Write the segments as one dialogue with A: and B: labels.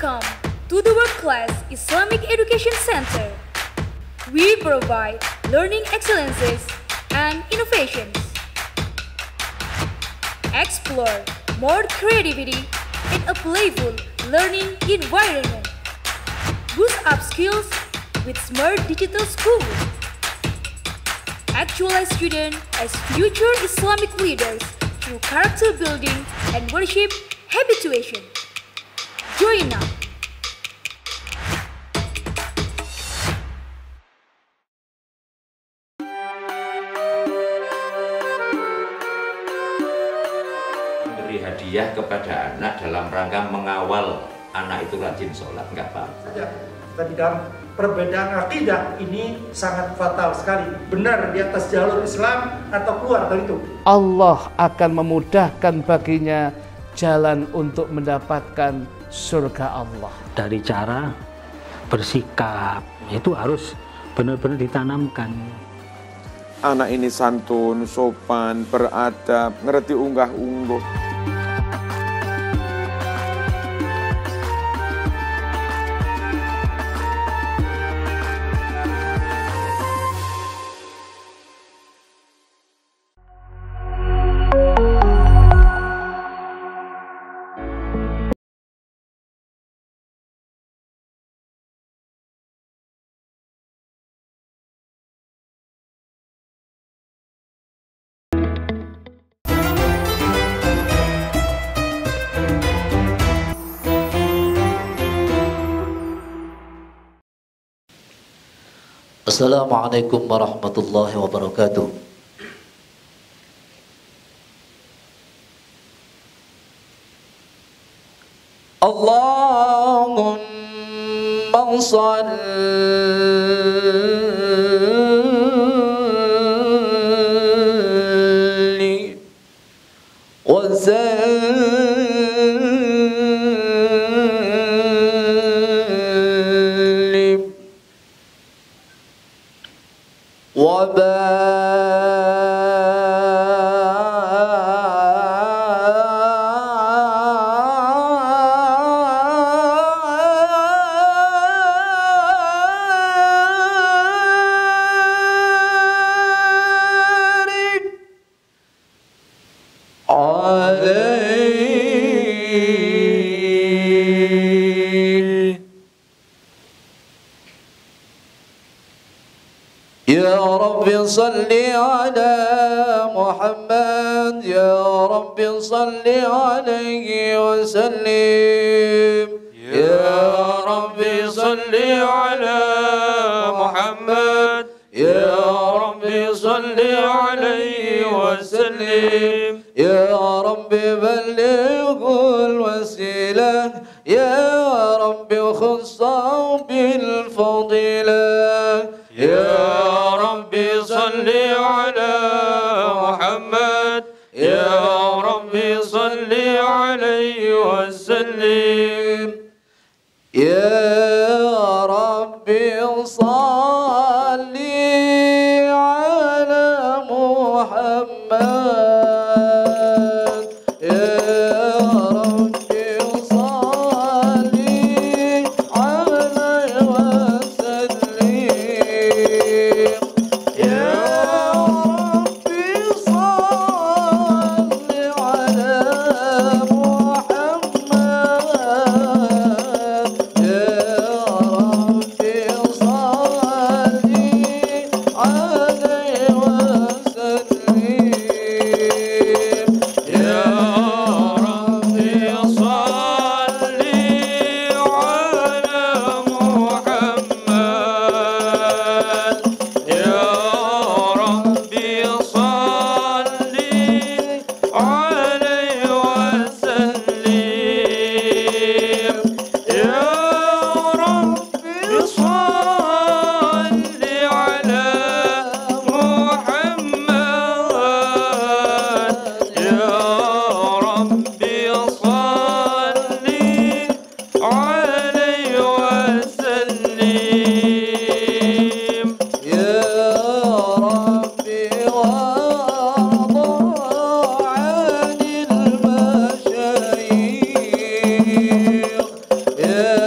A: Welcome to the World Class Islamic Education Center. We provide learning excellences and innovations. Explore more creativity in a playful learning environment. Boost up skills with smart digital school. Actualize students as future Islamic leaders through character building and worship habituation. Join now.
B: Memberi hadiah kepada anak dalam rangka mengawal anak itu rajin sholat, nggak apa-apa.
C: Tadi dalam perbedaan akidah ini sangat fatal sekali. Benar di atas jalur Islam atau keluar dari itu.
D: Allah akan memudahkan baginya jalan untuk mendapatkan surga Allah.
E: Dari cara bersikap itu harus benar-benar ditanamkan.
F: Anak ini santun, sopan, beradab, ngerti unggah-ungguh.
G: Assalamualaikum warahmatullahi wabarakatuh. Allahumma salli wa sallim Ya Rabbi salli ala Muhammad, Ya Rabbi salli alaihi wa sallim. Ya Rabbi salli ala Muhammad, Ya Rabbi salli alaihi wa sallim. Ya Rabbi ballighul wasilah, Ya Rabbi khussa bil fadilah. Ya Rabbi salli ala Muhammad, Ya Rabbi salli alaihi wa sallim. Ya Rabbi salli ala Muhammad, Ya Rabbi salli alaihi wa sallim. Ya Rabbi salli ala Muhammad, Ya Rabbi salli alaihi wa sallim. Ya Rabbi salli ala Muhammad, Ya Rabbi salli alaihi wa sallim. Ya Rabbi salli ala Muhammad, Ya Rabbi salli alaihi wa sallim. Ya Rabbi warḍa 'anil masyayikh, Ya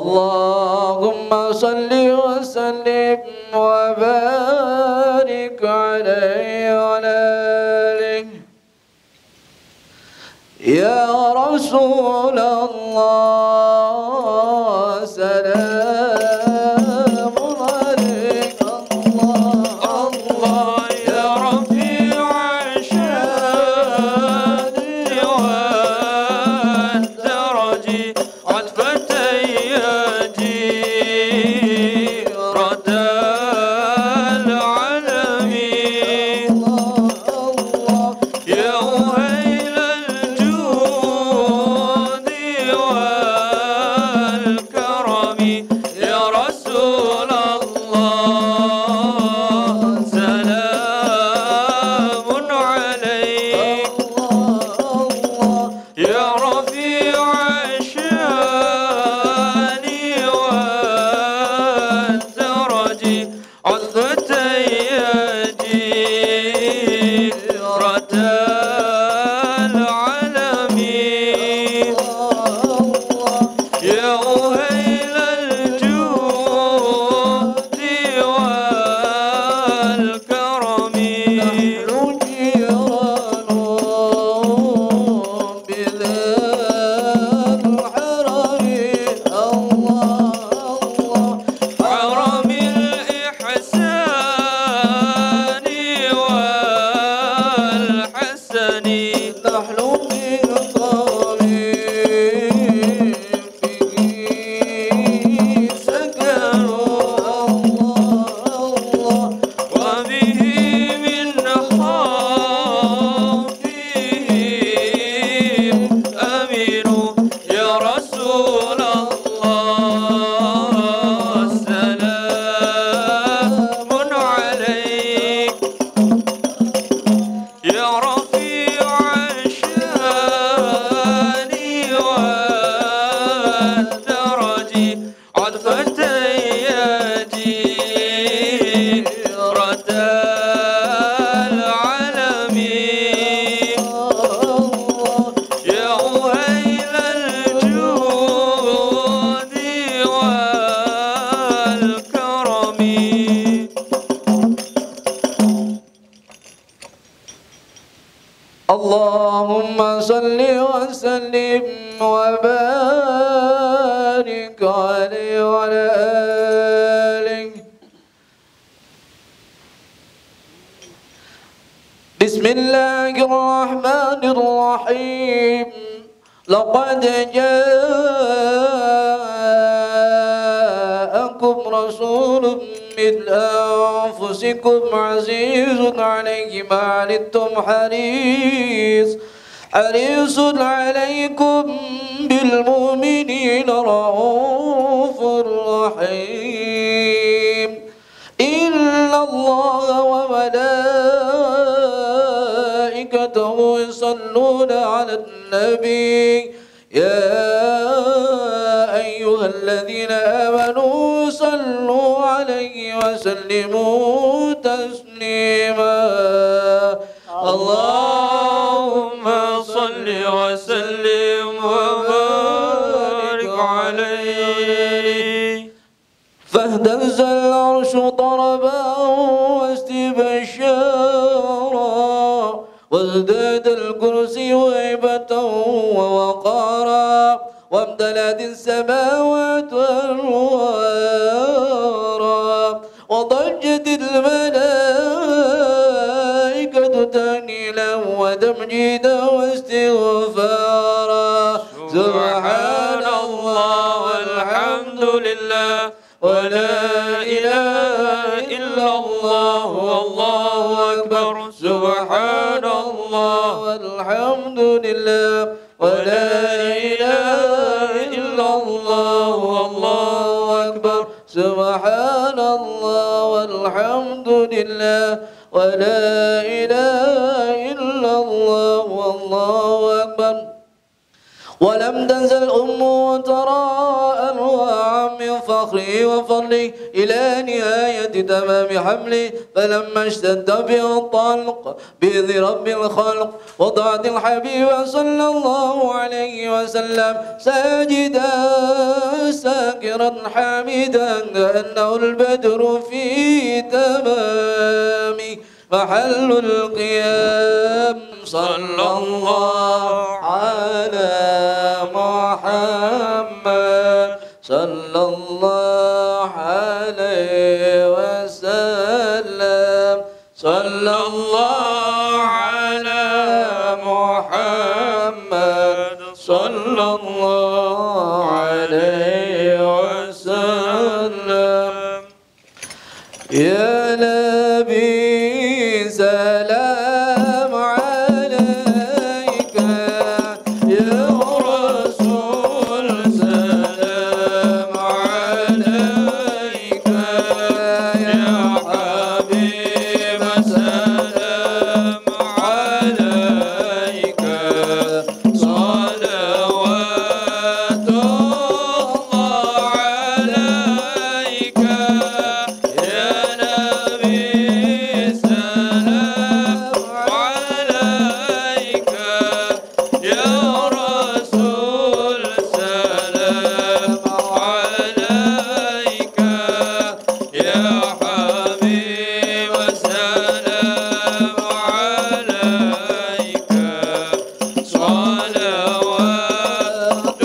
G: اللهم صل وسلم وبارك عليه وعلى آله يا رسول الله سلام عليك الله يا رفيع الشان والدرج عطفة جيرة العالمين يا وهيل الجود والكرم يا رسول الله سلام عليك يا رفيع الشان والدرج عطفة جيرة العالمين يا أهيل الجود والكرم نحن جيران بذا الحرم الله حرم الإحسان والحسن نحن من قريب فيه سكنوا الله وبه من خوفهم أمنوا يا رسول الله سلام عليك يا رفيع الشان والدرج عطفة جيرة العالمين يا أهيل الجود والكرم اللهم صل وسلم وبارك عليه وعلى آله بسم الله الرحمن الرحيم لقد جاءكم رسول من أنفسكم عزيز عليه ما عنتم حريص عليكم بالمؤمنين رؤوف رحيم إن الله وملائكته يصلون على النبي يا أيها الذين آمنوا صلوا عليه وسلموا تسليما اللهم صل وسلم وبارك عليه فاهتز العرش طربا واستبشارا وازداد الكرسي هيبة ووقارا وامتلأت السماوات أنوارا وضجت الملائكة تهليلا وتمجيدا واستغفارا سبحان الله والحمد لله ولا إله إلا الله والله أكبر سبحان الله والحمد لله ولا إله إلا الله والله أكبر سبحان الله والحمد لله ولا إله إلا الله والله أكبر ولم تنزل الأم ترى أنواعا من فخري وفضلي إلى نهاية تمام حملي. فلما اشتد به الطلق بإذن رب الخلق وضعت الحبيب صلى الله عليه وسلم ساجدا ساكرا حامدا كأنه البدر في تمام محل القيام. صلى الله على محمد صلى الله عليه وسلم. صلى الله على محمد صلى الله عليه وسلم. يا نبي سلام عليك يا رسول سلام عليك يا حبيب سلام عليك صلوات الله عليك يا نبي سلام عليك يا رسول سلام عليك يا حبيب سلام عليك صلوات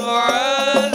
G: على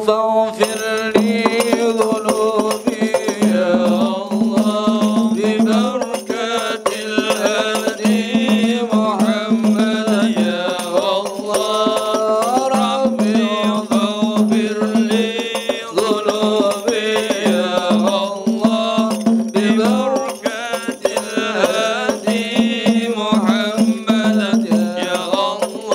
G: فاغفر لي ذنوبي يا الله ببركة الهادي محمد يا الله ربي فاغفر لي ذنوبي يا الله ببركة الهادي محمد يا الله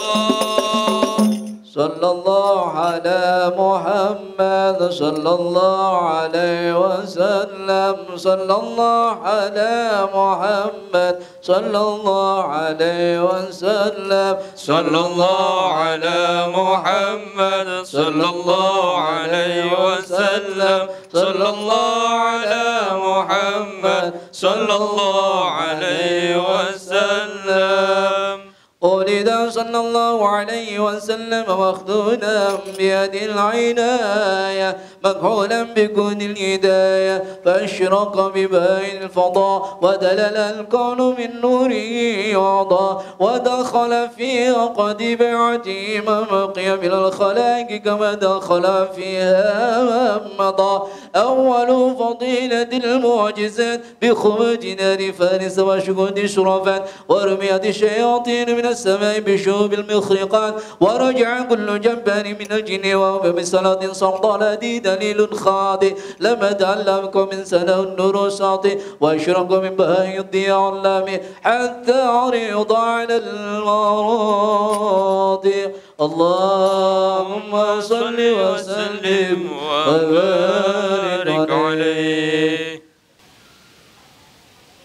G: صلى الله على محمد صلى الله عليه وسلم صلى الله على محمد صلى الله عليه وسلم صلى الله على محمد صلى الله عليه وسلم صلى الله على محمد صلى الله عليه وسلم ولد صلى الله عليه وسلم مخدودا بيد العناية مكحولا بكون الهداية فأشرق بباين الفضاء ودلل الكون من نوره يعضى ودخل في عقد بيعته ما بقي من الخلائق كما دخل فيها مضى أول فضيلة المعجزات بخبز نار فارس وشهود شرفات ورمية الشياطين من السماء بشوب المخرقات ورجع كل جبار من الجن وهو بصلاة صمت دليل خاطئ لما تعلمكم من سنة النور ساطئ واشرق من بهاء الضياء اللامي حتى عرض على المراضي اللهم صل وسلم وبارك عليه.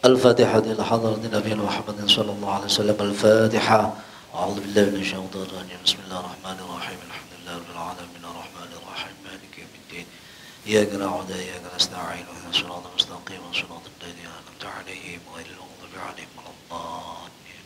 G: الفاتحة إلى حضرة نبينا محمد صلى الله عليه وسلم. الفاتحة. أعوذ بالله من الشيطان الرجيم. بسم الله الرحمن الرحيم. الحمد لله رب العالمين الرحمن الرحيم مالك يوم الدين إياك نعبد وإياك نستعين اهدنا الصراط المستقيم صراط الذين أنعمت عليهم غير المغضوب عليهم ولا الضالين.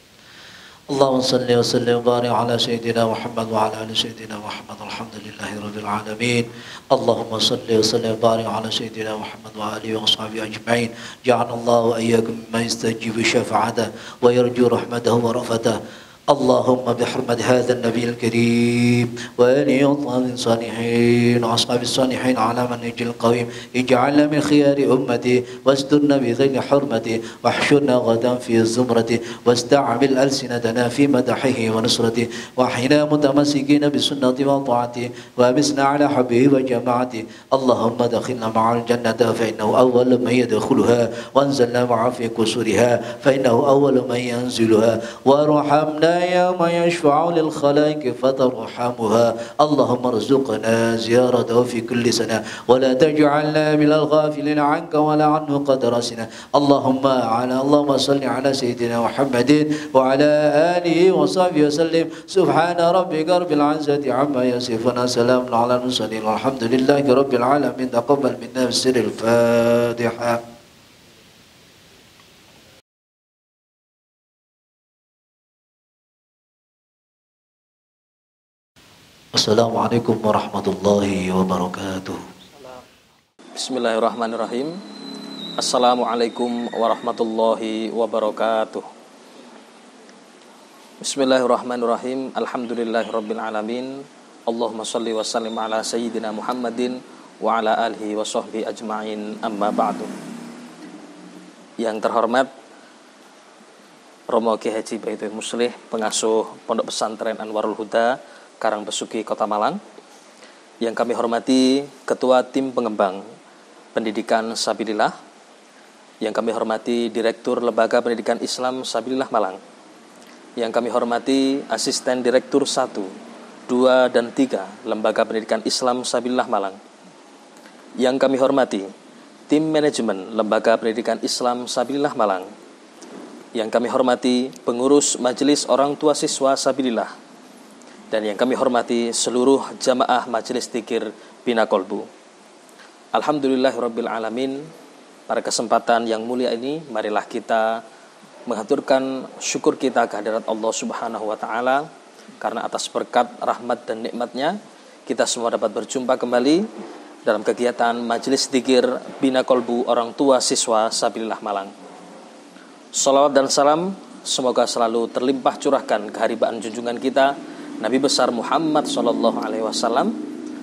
G: اللهم صل وسلم وبارك على سيدنا محمد وعلى آل سيدنا محمد. الحمد لله رب العالمين. اللهم صل وسلم وبارك على سيدنا محمد وآله وصحبه أجمعين. جعل الله وإياكم مما يستجيب شفاعته ويرجو رحمته ورأفته. اللهم بحرمة هذا النبي الكريم وآله وصحبه الصالحين وأصحاب الصالحين على من يجي القويم اجعلنا من خيار أمتي واسترنا بذيل حرمتي واحشرنا غدا في زمرتي واستعمل ألسنتنا في مدحه ونصرته وحنا متمسكين بسنة وطاعته وامسنا على حبه وجماعته. اللهم دخلنا مع الجنة فإنه أول من يدخلها وانزلنا معه في قصورها فإنه أول من ينزلها وارحمنا يوم يشفع للخلائق فترحمها. اللهم ارزقنا زيارته في كل سنة ولا تجعلنا من الغافلين عنك ولا عنه قدرسنا. اللهم صل على سيدنا محمد وعلى آله وصحبه وسلم. سبحان ربك رب العزة عما يصفون سلام على المرسلين والحمد لله رب العالمين. تقبل منا بسر الفاتحة. Assalamualaikum warahmatullahi wabarakatuh.
H: Bismillahirrahmanirrahim. Assalamualaikum warahmatullahi wabarakatuh. Bismillahirrahmanirrahim. Alhamdulillahirabbil alamin. Allahumma shalli wa sallim ala sayyidina Muhammadin wa ala alihi wa sahbihi ajma'in. Amma ba'du. Yang terhormat Romo Kiai Haji Baitul Muslih, pengasuh Pondok Pesantren Anwarul Huda, Karangbesuki, Kota Malang. Yang kami hormati Ketua Tim Pengembang Pendidikan Sabilillah. Yang kami hormati Direktur Lembaga Pendidikan Islam Sabilillah Malang. Yang kami hormati Asisten Direktur 1, 2, dan 3 Lembaga Pendidikan Islam Sabilillah Malang. Yang kami hormati Tim Manajemen Lembaga Pendidikan Islam Sabilillah Malang. Yang kami hormati Pengurus Majelis Orang Tua Siswa Sabilillah. Dan yang kami hormati seluruh jamaah Majelis Dzikir Bina Kolbu. Alhamdulillahirabbil alamin. Pada kesempatan yang mulia ini, marilah kita mengaturkan syukur kita kehadirat Allah Subhanahu wa taala, karena atas berkat, rahmat dan nikmatnya kita semua dapat berjumpa kembali dalam kegiatan Majelis Dzikir Bina Kolbu Orang Tua Siswa Sabilillah Malang. Salawat dan salam semoga selalu terlimpah curahkan keharibaan junjungan kita Nabi besar Muhammad sallallahu alaihi wasallam,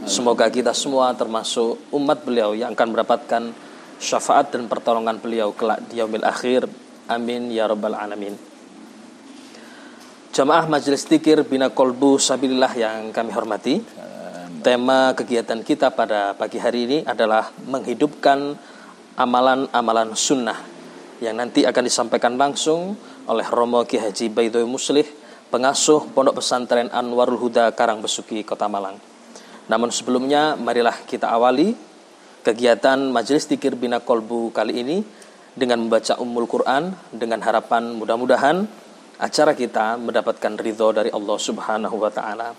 H: Semoga kita semua termasuk umat beliau yang akan mendapatkan syafaat dan pertolongan beliau kelak di yaumil akhir. Amin ya rabbal alamin. Jamaah Majelis Dzikir Bina Kolbu Sabilillah yang kami hormati, tema kegiatan kita pada pagi hari ini adalah menghidupkan amalan-amalan sunnah yang nanti akan disampaikan langsung oleh Romo Ki Haji Baidowi Muslih, pengasuh Pondok Pesantren Anwarul Huda Karangbesuki, Kota Malang. Namun sebelumnya, marilah kita awali kegiatan Majelis Dzikir Bina Kolbu kali ini dengan membaca Ummul Quran, dengan harapan mudah-mudahan acara kita mendapatkan ridho dari Allah Subhanahu wa Ta'ala.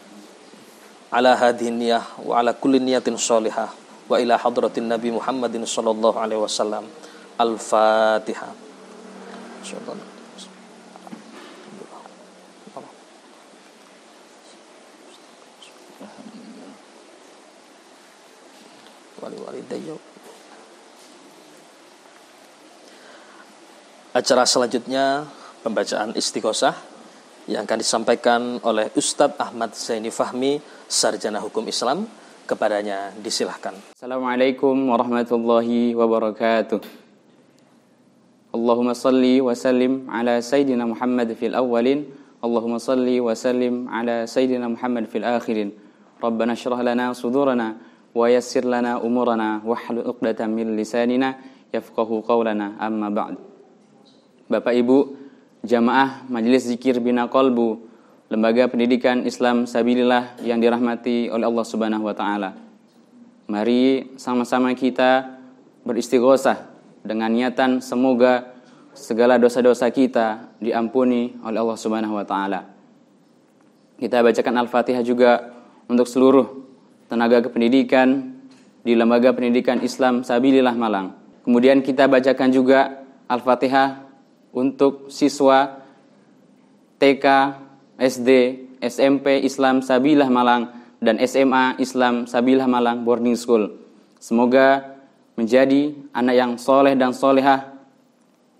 H: Ala hadhihi niyah wa ala kulli niyatin sholihah wa ila hadratin Nabi Muhammadin sallallahu alaihi wasallam. Al-Fatihah. Acara selanjutnya pembacaan istighosah yang akan disampaikan oleh Ustadz Ahmad Zaini Fahmi, Sarjana Hukum Islam. Kepadanya disilahkan.
I: Assalamualaikum warahmatullahi wabarakatuh. Allahumma salli wa sallim ala Sayyidina Muhammad fil awwalin. Allahumma salli wa sallim ala Sayyidina Muhammad fil akhirin. Rabbana syrah lana sudurana wa yassir lana umurana wahlul 'uqdatam min lisanina yafqahu qawlana, amma ba'd. Bapak Ibu jamaah Majelis Dzikir Bina Kolbu, lembaga pendidikan Islam Sabilillah yang dirahmati oleh Allah Subhanahu wa Ta'ala, mari sama-sama kita beristighosah dengan niatan semoga segala dosa-dosa kita diampuni oleh Allah Subhanahu wa Ta'ala. Kita bacakan Al-Fatihah juga untuk seluruh tenaga kependidikan di lembaga pendidikan Islam Sabilillah Malang. Kemudian kita bacakan juga Al-Fatihah untuk siswa TK, SD, SMP Islam Sabilillah Malang dan SMA Islam Sabilillah Malang Boarding School. Semoga menjadi anak yang soleh dan solehah,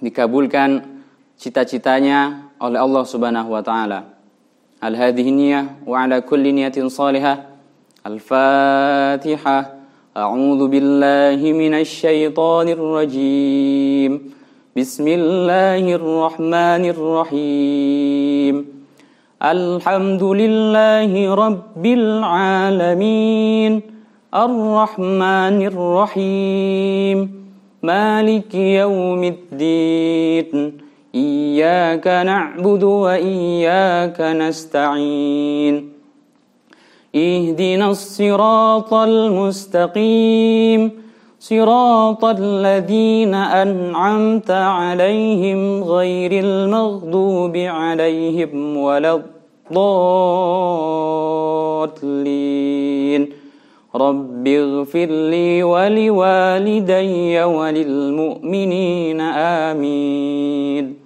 I: dikabulkan cita-citanya oleh Allah Subhanahu wa Ta'ala. Al-hadhihi niyah wa ala kulli niyatin salihah. Al-Fatihah. A'udzu billahi minasy syaithanir rajim. Bismillahirrahmanirrahim. Alhamdulillahi rabbil alamin. Ar-Rahmanir-Rahim. Maliki yaumiddin. Iyyaka na'budu wa iyyaka nasta'in. Ihdinas siratal mustaqim. Siratal ladzina an'amta 'alaihim ghairil maghdubi 'alaihim waladdallin. Rabbighfirli wa liwalidayya wa lilmu'minina amin.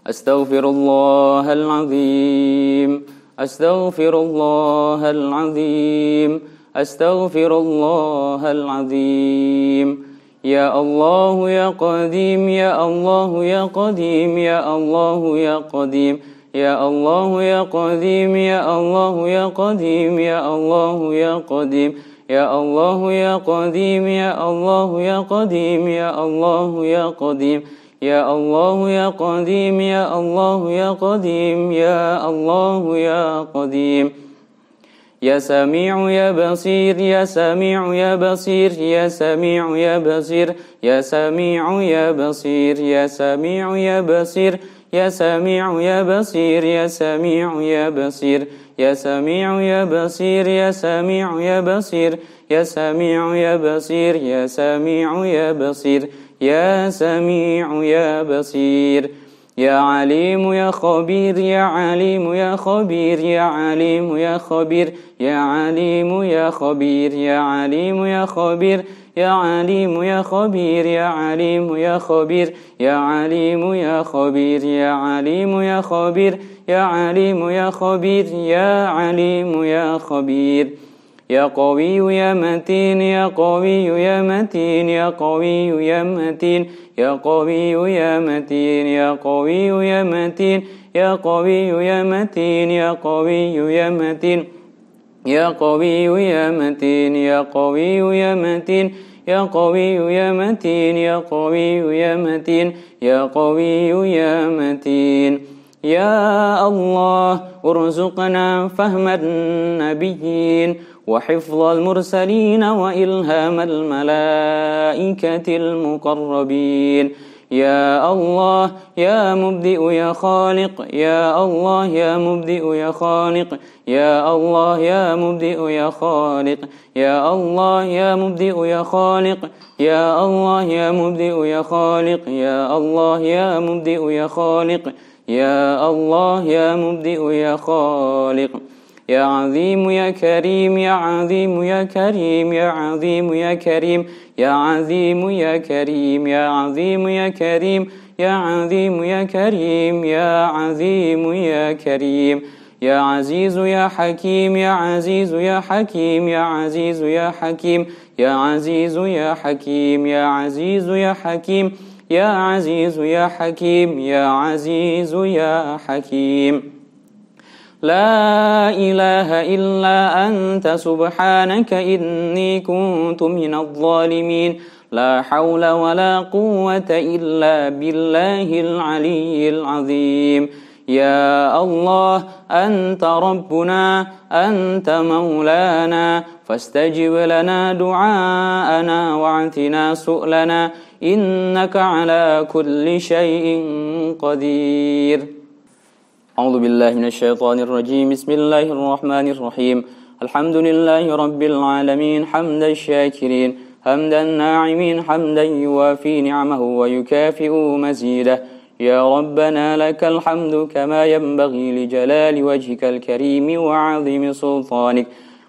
I: Astaghfirullahal azim. Astaghfirullahal azim. Astaghfirullahal azim. Ya Allah ya Qadim, ya Allah ya Qadim, ya Allah ya Qadim. Ya Allah ya Qadim, ya Allah ya Qadim, ya Allah ya Qadim. Ya Allah ya Qadim, ya Allah ya Qadim, ya Allah ya Qadim. Ya Allah ya Qadim, ya Allah ya Qadim, ya Allah ya Qadim. Ya Sami'u ya Basir, ya Sami'u ya Basir, ya Sami'u ya Basir, ya Sami'u ya Basir, ya Sami'u ya Basir, ya Sami'u ya Basir, ya Sami'u ya Basir, ya Sami'u ya Basir, ya Sami'u ya Basir, ya Sami'u ya Basir, ya Sami'u ya Basir, ya Sami'u ya Basir. Ya Alimu ya Khabir, ya Alimu ya Khabir, ya Alimu ya Khabir, ya Alimu ya Khabir, ya Alimu ya Khabir, ya Alimu ya Khabir, ya Alimu ya Khabir, ya Alimu ya Khabir, ya Alimu ya Khabir, ya Alimu ya Khabir, ya Alimu ya Khabir. Ya Qawiyyu ya Matin, ya Qawiyyu ya Matin, ya Qawiyyu ya Matin, ya Qawiyyu ya Matin, ya Qawiyyu ya Matin, ya Qawiyyu ya Matin, ya Qawiyyu ya Matin, يا قوي يا متين يا قوي يا متين يا قوي يا متين يا قوي يا متين يا قوي يا متين يا الله ارزقنا فهم النبيين وحفظ المرسلين وإلهام الملائكة المقربين يا الله يا مبدئ يا خالق يا الله يا مبدئ يا خالق يا الله يا مبدئ يا خالق يا الله يا مبدئ يا خالق يا الله يا مبدئ يا خالق يا الله يا مبدئ يا خالق يا الله يا مبدئ يا خالق يا عظيم يا كريم يا عظيم يا كريم يا عظيم يا كريم يا عظيم يا كريم يا عظيم يا كريم يا عظيم يا كريم يا عظيم يا كريم يا عزيز يا حكيم يا عزيز يا حكيم يا عزيز يا حكيم يا عزيز يا حكيم يا عزيز يا حكيم يا عزيز يا حكيم يا عزيز يا حكيم لا إله إلا أنت سبحانك إني كنت من الظالمين لا حول ولا قوة إلا بالله العلي العظيم يا الله أنت ربنا أنت مولانا فاستجب لنا دعاءنا واعتنا سؤلنا إنك على كل شيء قدير أعوذ بالله من الشيطان الرجيم بسم الله الرحمن الرحيم الحمد لله رب العالمين حمد الشاكرين حمد الناعمين حمدا يوافي نعمه ويكافئ مزيده يا ربنا لك الحمد كما ينبغي لجلال وجهك الكريم وعظيم سلطانك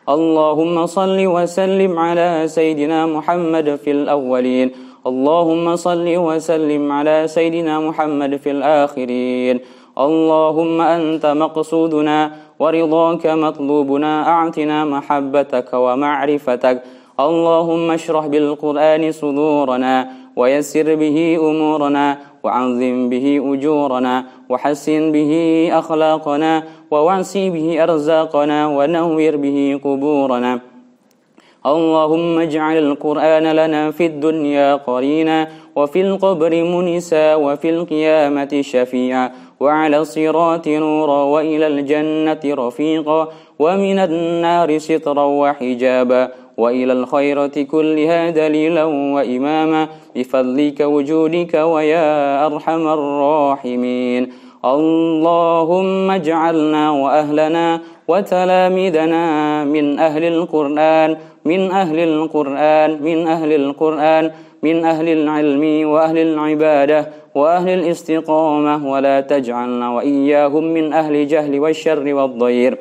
I: اللهم صل وسلم على سيدنا محمد في الأولين اللهم صل وسلم على سيدنا محمد في الآخرين اللهم أنت مقصودنا ورضاك مطلوبنا أعطنا محبتك ومعرفتك اللهم اشرح بالقرآن صدورنا ويسر به أمورنا وعظم به أجورنا وحسن به أخلاقنا ووسع به أرزاقنا ونور به قبورنا اللهم اجعل القرآن لنا في الدنيا قرينا وفي القبر منسا وفي القيامة شفيعا وعلى الصراط نورا وإلى الجنة رفيقا ومن النار سترا وحجابا وإلى الخيرة كلها دليلا وإماما بفضلك وجودك ويا أرحم الراحمين اللهم اجعلنا وأهلنا وتلاميذنا من أهل القرآن من أهل القرآن من أهل القرآن من أهل العلم وأهل العبادة وأهل الاستقامة ولا تجعلنا وإياهم من أهل الجهل والشر والضير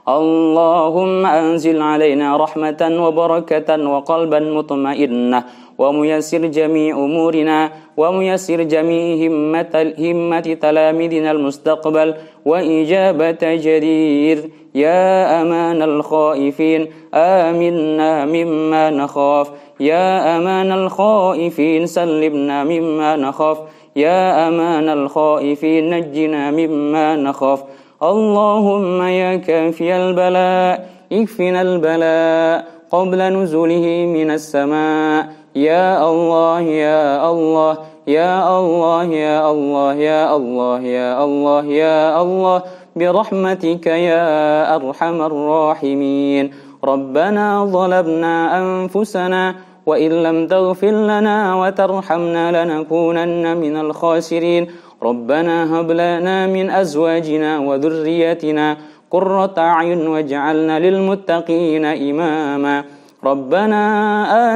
I: اللهم أنزل علينا رحمة وبركة وقلبا مطمئنا وميسر جميع أمورنا وميسر جميع همة تلاميذنا المستقبل وإجابة جدير يا أمان الخائفين آمنا مما نخاف يا أمان الخائفين سلمنا مما نخاف يا أمان الخائفين نجنا مما نخاف اللهم يا كافي البلاء اكفنا البلاء قبل نزوله من السماء يا الله يا الله يا الله يا الله يا الله يا الله يا الله برحمتك يا أرحم الراحمين ربنا ظلمنا أنفسنا وإن لم تغفر لنا وترحمنا لنكونن من الخاسرين ربنا هب لنا من أزواجنا وذريتنا قرة أعين واجعلنا للمتقين إماما ربنا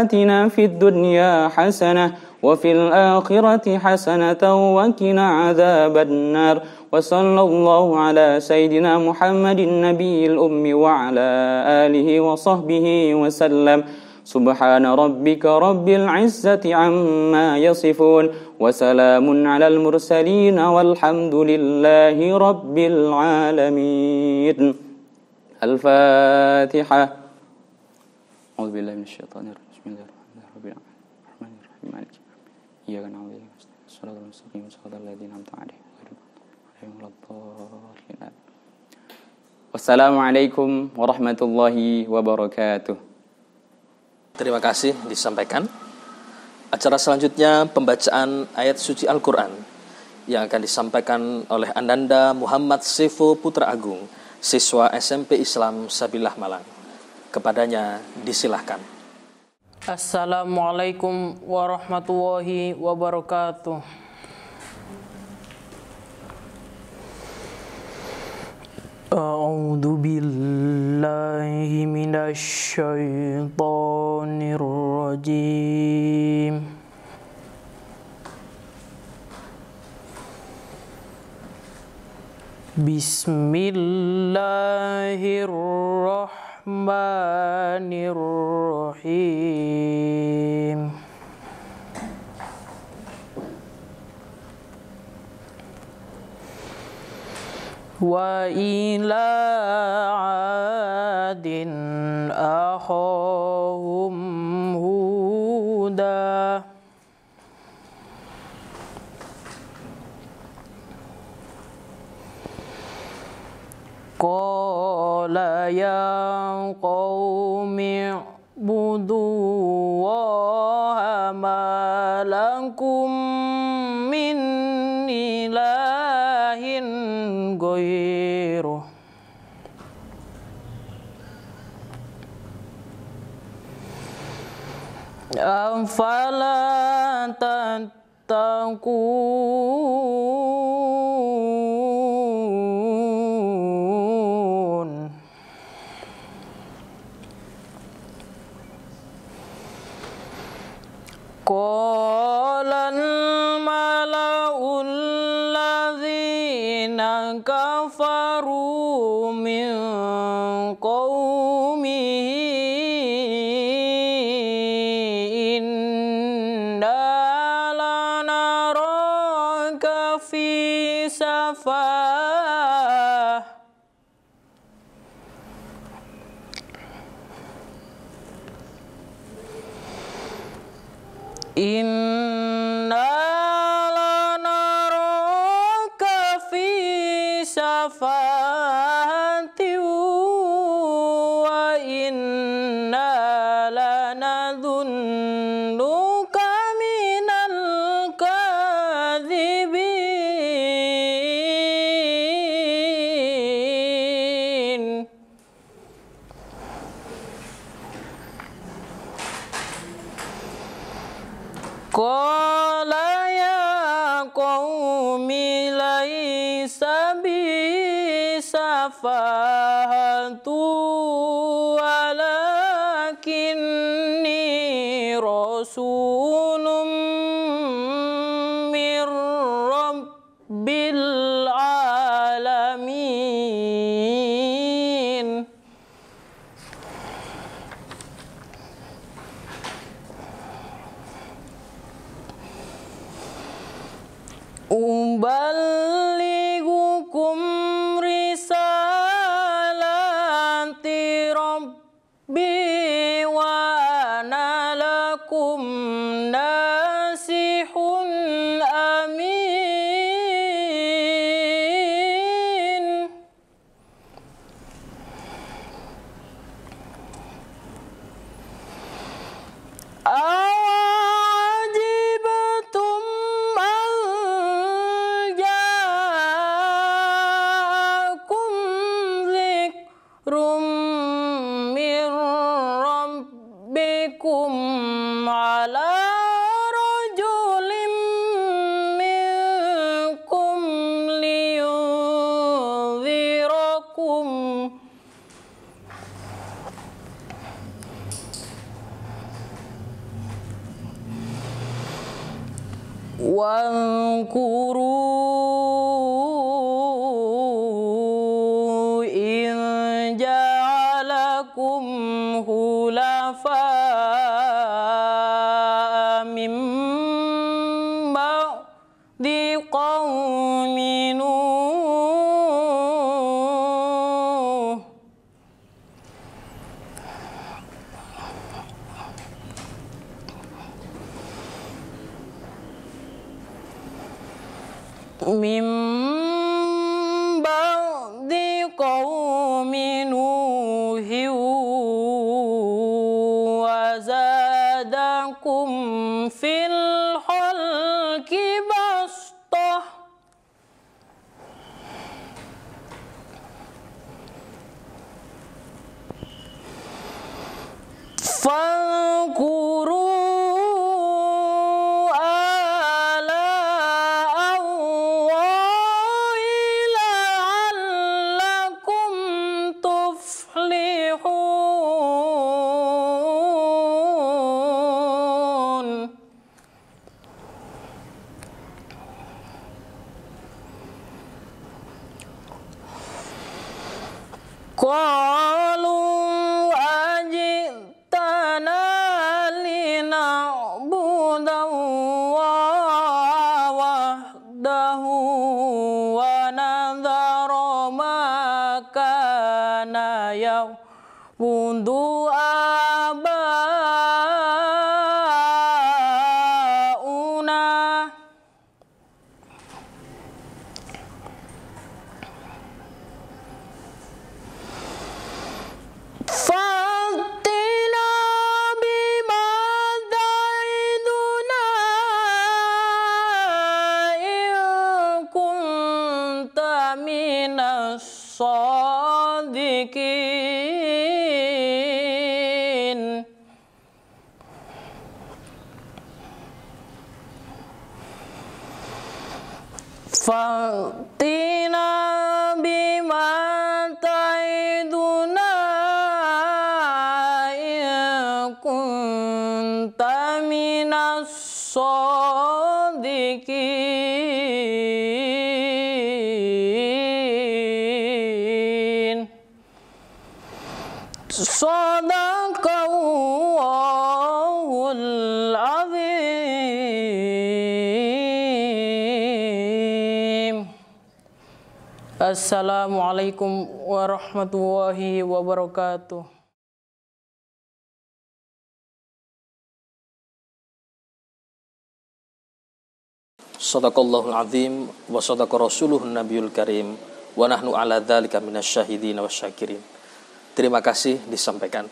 I: آتنا في الدنيا حسنة وفي الآخرة حسنة وقنا عذاب النار وصلى الله على سيدنا محمد النبي الأمي وعلى آله وصحبه وسلم سبحان ربك رب العزة عما يصفون وسلام على المرسلين والحمد لله رب العالمين الفاتحة أعوذ بالله من الشيطان الرجيم بسم الله الرحمن الرحيم مالك إياك نعبد وإياك نستعين الصراط المستقيم صراط الذين أنعمت عليهم غير المغضوب عليهم ولا الضالين Wassalamualaikum warahmatullahi wabarakatuh.
H: Terima kasih disampaikan. Acara selanjutnya pembacaan ayat suci Al-Quran yang akan disampaikan oleh Ananda Muhammad Sevo Putra Agung, siswa SMP Islam Sabilah Malang. Kepadanya disilahkan.
J: Assalamualaikum warahmatullahi wabarakatuh. A'udzu billahi minasy syaithanir rajim. Bismillahirrahmanirrahim. Wa ila 'adin akhahum huda. Qala ya qaumi ibudullaha ma lakum min ilahin ghairuh. Afala tattaqun. Qala al-mala'u allazina kafaru min qaumihi inna lanaraka fi safah. Inna lanaraka fi safahati wa inna lanadhunnuka minal kadhibin. Qala ya qaumi laisa bi safahatu walakinni rasulun mir rabbil alamin. Uballighukum risalati rabbi wa ana lakum nasihun amin. Awajibtum an ja'akum dzikrum min rabbikum ala rajulin minkum liyunzirakum. Wankuru in ja'alakum khulafa min ba'di qaumi Nuh. Min ba'di qaumi fil khalqi bastah Fangkuru ala Allahi la'allakum tuflihun. Qalu mundu abauna fatina bima ta'iduna in kunta minas sadiqin. Fatina bima ta'iduna in kunta minas sadiqin. Sadaqallahul azim. Assalamualaikum warahmatullahi wabarakatuh.
H: Sadaqallahul azim wa sadaqa rasuluhun nabiyul karim wa nahnu ala dzalika minasyahidin wasyakirin. Terima kasih disampaikan.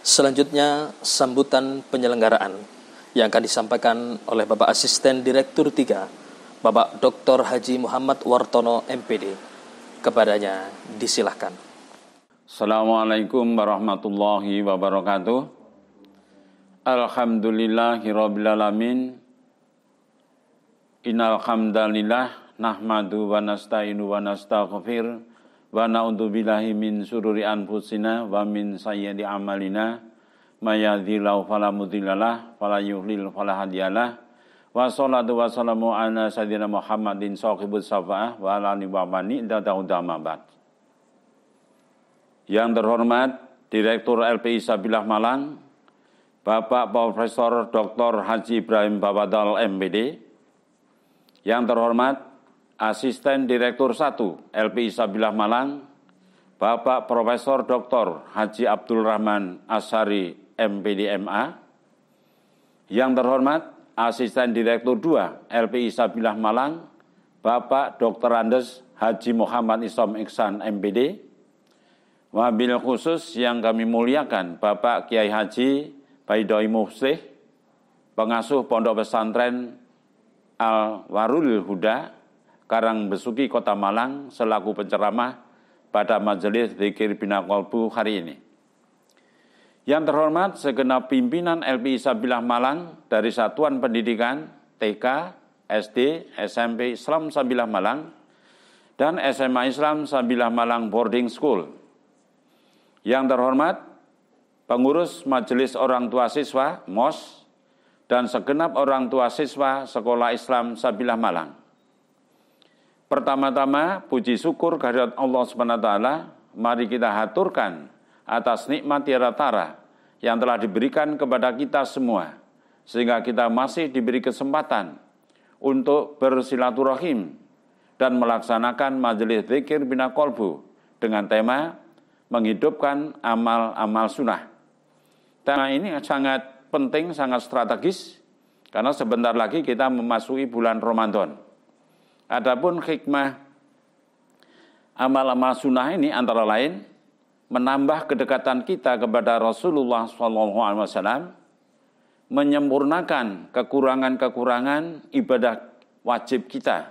H: Selanjutnya sambutan penyelenggaraan yang akan disampaikan oleh Bapak Asisten Direktur 3, Bapak Dr. Haji Muhammad Wartono MPD. Kepadanya disilahkan.
K: Assalamualaikum warahmatullahi wabarakatuh. Alhamdulillahirabbil alamin. Innal hamdalillah nahmadu wa nasta'inu wa nastaghfir wa na'udzu billahi min syururi anfusina wa min sayyiati a'malina may yahdihillahu fala mudhillalah wa la yudhlil fala hadiyalah wa sholatu wa salamu ala sayyidina Muhammadin shaqibus syafa'ah wa ala alihi wa man ittaba ba'd. Yang terhormat Direktur LPI Sabilah Malang, Bapak Profesor Dr. Haji Ibrahim Bawadal MPD. Yang terhormat Asisten Direktur 1 LPI Sabilah Malang, Bapak Profesor Dr. Haji Abdul Rahman Ashari MPD MA. Yang terhormat Asisten Direktur 2 LPI Sabilah Malang, Bapak Dr. Andes Haji Muhammad Isom Iksan MPD. Wabil khusus yang kami muliakan Bapak Kiai Haji Baidoi Mufslih, pengasuh Pondok Pesantren Al-Warul Huda, Karangbesuki, Kota Malang, selaku penceramah pada majelis Dzikir Bina Qalbu hari ini. Yang terhormat segenap pimpinan LPI Sabilah Malang dari Satuan Pendidikan TK, SD, SMP Islam Sabilah Malang, dan SMA Islam Sabilah Malang Boarding School. Yang terhormat pengurus Majelis Orang Tua Siswa MOS dan segenap orang tua siswa Sekolah Islam Sabilah Malang. Pertama-tama, puji syukur kehadirat Allah SWT, mari kita haturkan atas nikmat tiada tara yang telah diberikan kepada kita semua, sehingga kita masih diberi kesempatan untuk bersilaturahim dan melaksanakan majelis dzikir bina qalbu dengan tema menghidupkan amal-amal sunnah. Tema ini sangat penting, sangat strategis, karena sebentar lagi kita memasuki bulan Ramadan. Adapun hikmah amal-amal sunnah ini antara lain menambah kedekatan kita kepada Rasulullah SAW menyempurnakan kekurangan-kekurangan ibadah wajib kita,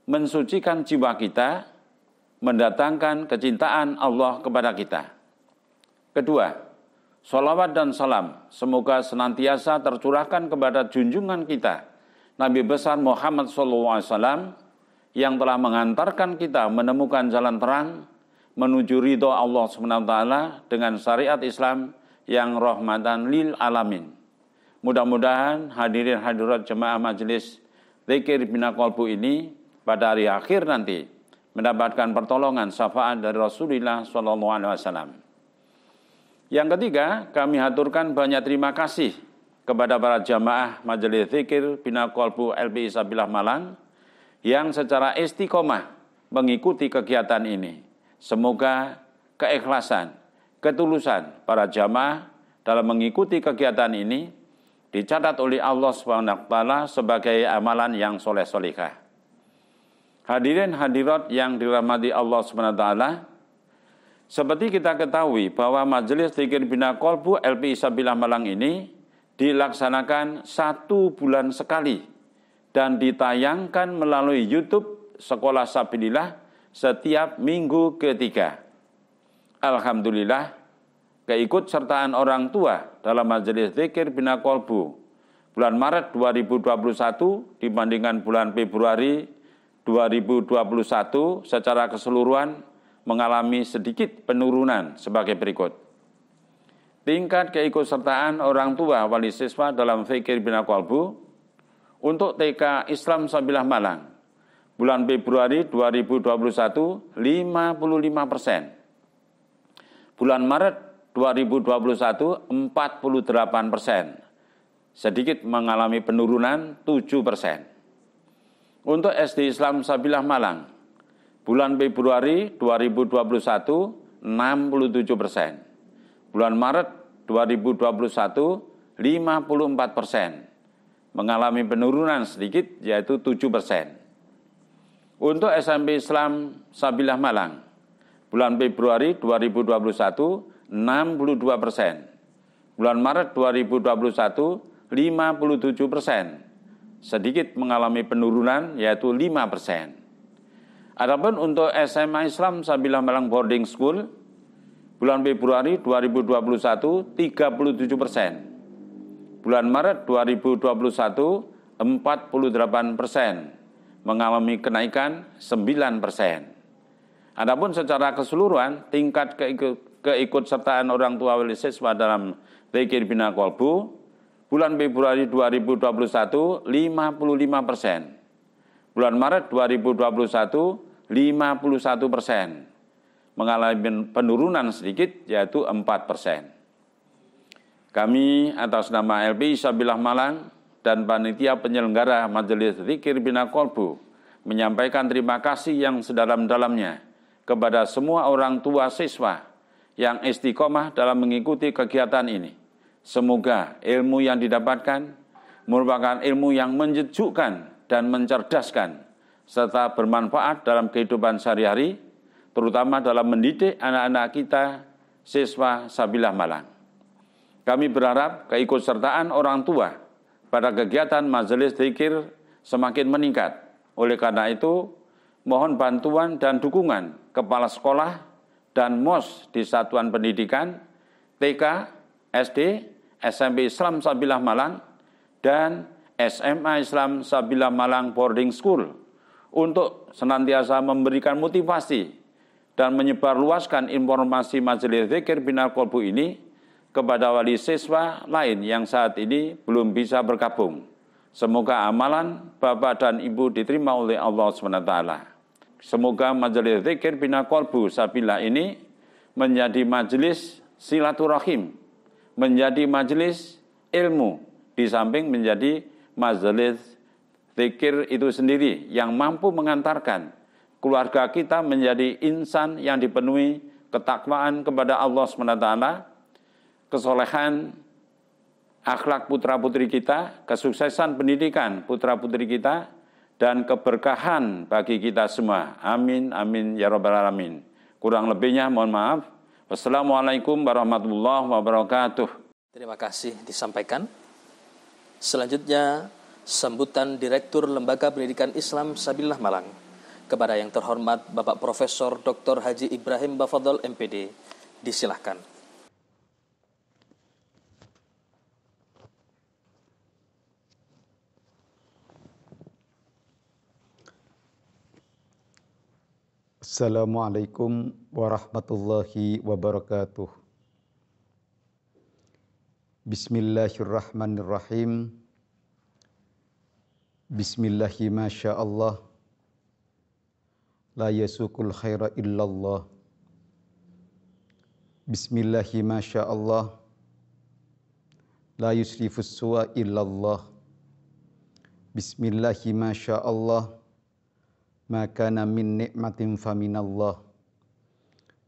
K: mensucikan jiwa kita, mendatangkan kecintaan Allah kepada kita. Kedua, sholawat dan salam semoga senantiasa tercurahkan kepada junjungan kita, Nabi besar Muhammad SAW, yang telah mengantarkan kita menemukan jalan terang menuju ridho Allah SWT dengan syariat Islam yang rahmatan lil alamin. Mudah-mudahan hadirin hadirat jemaah majelis Zikir Bina Qalbu ini pada hari akhir nanti mendapatkan pertolongan syafaat dari Rasulullah SAW. Yang ketiga, kami haturkan banyak terima kasih kepada para jamaah Majelis Zikir Bina Qalbu LPI Sabilah Malang yang secara istiqomah mengikuti kegiatan ini. Semoga keikhlasan, ketulusan para jamaah dalam mengikuti kegiatan ini dicatat oleh Allah SWT sebagai amalan yang soleh-solehah. Hadirin hadirat yang dirahmati Allah SWT, seperti kita ketahui bahwa Majelis Zikir Bina Qalbu LPI Sabilah Malang ini dilaksanakan 1 bulan sekali dan ditayangkan melalui YouTube Sekolah Sabilillah setiap minggu ketiga. Alhamdulillah, keikutsertaan orang tua dalam Majelis Zikir Bina Qalbu bulan Maret 2021 dibandingkan bulan Februari 2021 secara keseluruhan mengalami sedikit penurunan sebagai berikut. Tingkat keikutsertaan orang tua wali siswa dalam Zikir Bina Qalbu untuk TK Islam Sabilah Malang bulan Februari 2021 55%. Bulan Maret 2021 48%. Sedikit mengalami penurunan 7%. Untuk SD Islam Sabilah Malang bulan Februari 2021 67%. Bulan Maret 2021 54%. Mengalami penurunan sedikit yaitu 7%. Untuk SMP Islam Sabilah Malang bulan Februari 2021 62%. Bulan Maret 2021 57%. Sedikit mengalami penurunan yaitu 5%. Adapun untuk SMA Islam Sabilah Malang Boarding School bulan Februari 2021 37%. Bulan Maret 2021 48%. Mengalami kenaikan 9%. Adapun secara keseluruhan tingkat keikutsertaan orang tua wali siswa dalam Zikir Bina Qalbu bulan Februari 2021 55%. Bulan Maret 2021 51%. Mengalami penurunan sedikit yaitu 4%. Kami atas nama LPI Sabilah Malang dan panitia penyelenggara Majelis Zikir Bina Qalbu menyampaikan terima kasih yang sedalam-dalamnya kepada semua orang tua siswa yang istiqomah dalam mengikuti kegiatan ini. Semoga ilmu yang didapatkan merupakan ilmu yang menyejukkan dan mencerdaskan serta bermanfaat dalam kehidupan sehari-hari, terutama dalam mendidik anak-anak kita siswa Sabilah Malang. Kami berharap keikutsertaan orang tua pada kegiatan Majelis Zikir semakin meningkat. Oleh karena itu, mohon bantuan dan dukungan kepala sekolah dan MOS di satuan pendidikan, TK, SD, SMP Islam Sabilah Malang, dan SMA Islam Sabilah Malang Boarding School untuk senantiasa memberikan motivasi dan menyebarluaskan informasi Majelis Zikir Bina Qalbu ini kepada wali siswa lain yang saat ini belum bisa bergabung. Semoga amalan Bapak dan Ibu diterima oleh Allah SWT. Semoga Majelis Zikir Bina Qalbu Sabilah ini menjadi majelis silaturahim, menjadi majelis ilmu, di samping menjadi majelis zikir itu sendiri yang mampu mengantarkan keluarga kita menjadi insan yang dipenuhi ketakwaan kepada Allah SWT, kesolehan akhlak putra-putri kita, kesuksesan pendidikan putra-putri kita, dan keberkahan bagi kita semua. Amin, amin, ya rabbal alamin. Kurang lebihnya mohon maaf. Wassalamualaikum warahmatullahi wabarakatuh.
H: Terima kasih disampaikan. Selanjutnya, sambutan Direktur Lembaga Pendidikan Islam Sabilillah Malang kepada yang terhormat Bapak Profesor Dr. Haji Ibrahim Bafadhol MPD. Disilahkan.
L: Assalamualaikum warahmatullahi wabarakatuh. Bismillahirrahmanirrahim. Bismillahi masyaallah. La yasukul khaira illallah. Bismillahi masyaallah. La yusrifus su'a illallah. Bismillahi masyaallah. Ma kana min ni'matin faminallah.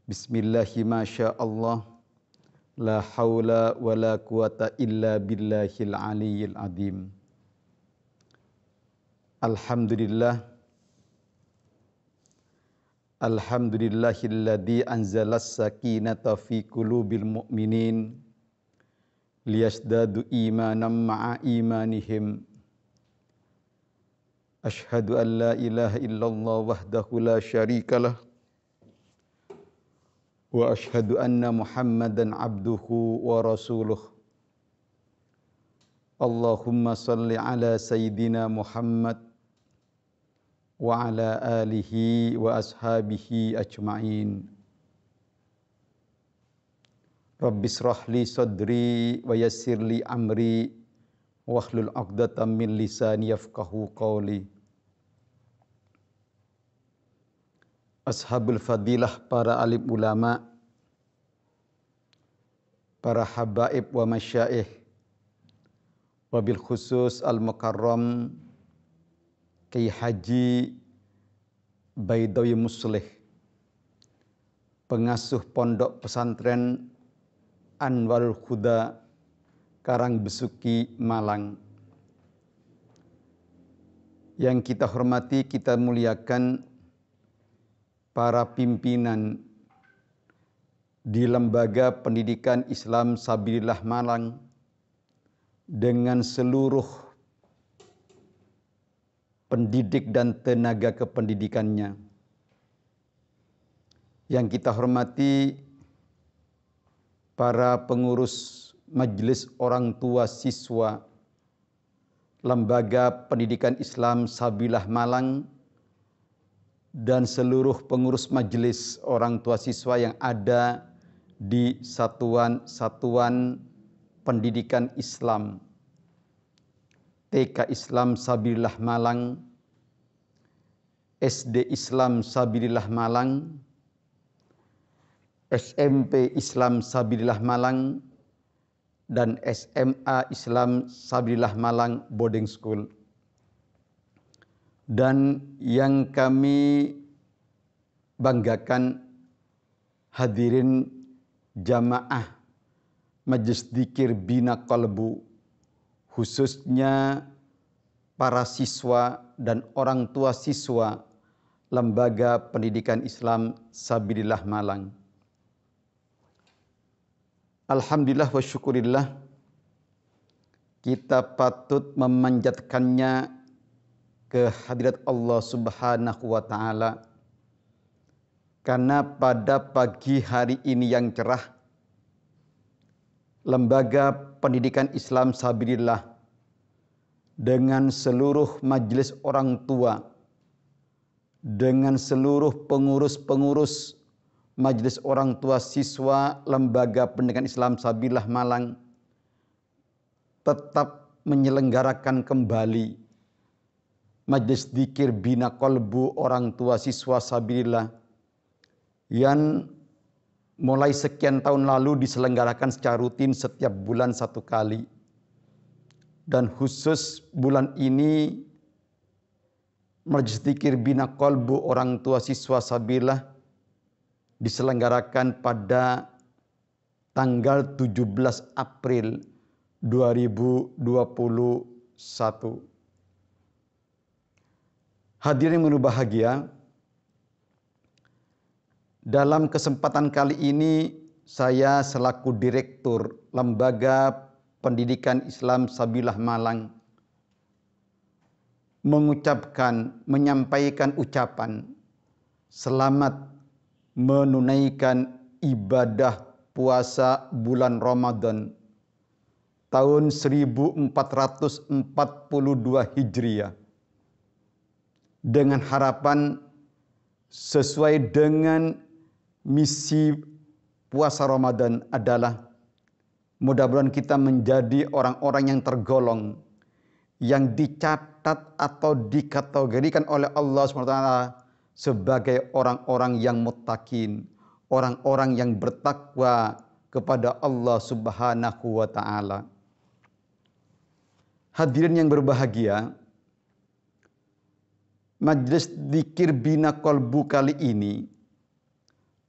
L: Bismillahi masyaallah. La haula wa la quwata illa billahil aliyyil azim. Alhamdulillah. Alhamdulillahilladzi anzalas sakinata fi qulubil mu'minin liyasdadu imanan ma'a imanihim. Ashhadu an la ilaha illallah wahdahu la syarikalah wa ashhadu anna Muhammadan abduhu wa rasuluh. Allahumma salli ala sayyidina Muhammad wa ala alihi wa ashabihi ajma'in. Rabbishrah li sadri wa yassir li amri wahlul 'uqdatam min lisani yafqahu qawli. Ashabul fadilah, para alim ulama, para habaib wa masyaikh, wabil khusus al-mukarram Kiai Haji Baidawi Muslih, pengasuh pondok pesantren Anwarul Huda Karangbesuki, Malang. Yang kita hormati, kita muliakan para pimpinan di Lembaga Pendidikan Islam Sabilillah Malang dengan seluruh pendidik dan tenaga kependidikannya. Yang kita hormati para pengurus Majelis Orang Tua Siswa Lembaga Pendidikan Islam Sabilillah Malang dan seluruh pengurus majelis orang tua siswa yang ada di satuan-satuan pendidikan Islam, TK Islam Sabilillah Malang, SD Islam Sabilillah Malang, SMP Islam Sabilillah Malang, dan SMA Islam Sabilillah Malang Boarding School. Dan yang kami banggakan, hadirin jamaah Majelis Dzikir Bina Qalbu, khususnya para siswa dan orang tua siswa Lembaga Pendidikan Islam Sabilillah Malang. Alhamdulillah wa syukurillah, kita patut memanjatkannya ke hadirat Allah Subhanahu wa Ta'ala, karena pada pagi hari ini yang cerah, Lembaga Pendidikan Islam Sabilillah dengan seluruh majelis orang tua, dengan seluruh pengurus-pengurus majelis orang tua siswa Lembaga Pendidikan Islam Sabilillah Malang tetap menyelenggarakan kembali Majelis Dzikir Bina Qalbu orang tua siswa Sabilillah yang mulai sekian tahun lalu diselenggarakan secara rutin setiap bulan satu kali. Dan khusus bulan ini Majelis Dzikir Bina Qalbu orang tua siswa Sabilillah diselenggarakan pada tanggal 17 April 2021. Hadirin yang berbahagia, dalam kesempatan kali ini saya selaku Direktur Lembaga Pendidikan Islam Sabilah Malang menyampaikan ucapan selamat menunaikan ibadah puasa bulan Ramadan tahun 1442 Hijriah dengan harapan sesuai dengan misi puasa Ramadan adalah mudah-mudahan kita menjadi orang-orang yang tergolong, yang dicatat atau dikategorikan oleh Allah SWT sebagai orang-orang yang muttaqin, orang-orang yang bertakwa kepada Allah Subhanahu wa taala. Hadirin yang berbahagia, Majelis Dzikir Bina Qalbu kali ini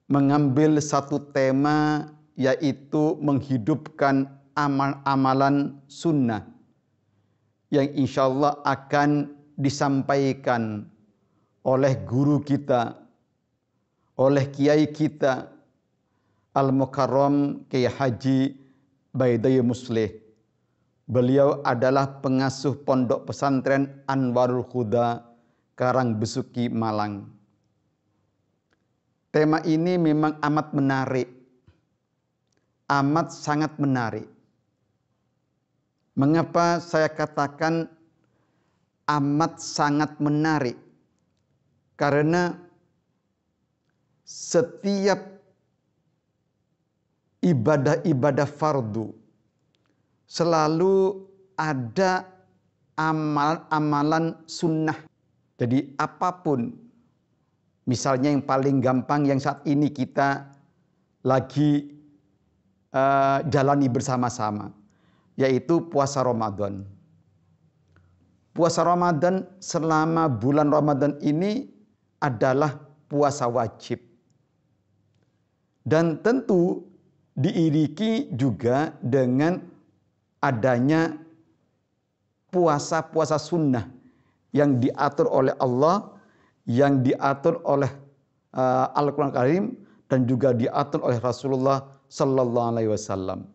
L: mengambil satu tema, yaitu menghidupkan amalan sunnah yang insya Allah akan disampaikan oleh guru kita, oleh kiai kita, Al-Mukarram Kiai Haji Baidai Muslih. Beliau adalah pengasuh Pondok Pesantren Anwarul Huda, Karangbesuki, Malang. Tema ini memang amat menarik, amat sangat menarik. Mengapa saya katakan amat sangat menarik? Karena setiap ibadah-ibadah fardu selalu ada amalan sunnah. Jadi apapun, misalnya yang paling gampang yang saat ini kita lagi jalani bersama-sama, yaitu puasa Ramadan. Puasa Ramadan selama bulan Ramadan ini adalah puasa wajib. Dan tentu diiringi juga dengan adanya puasa-puasa sunnah yang diatur oleh Allah, yang diatur oleh Al-Quran Karim, dan juga diatur oleh Rasulullah Sallallahu Alaihi Wasallam.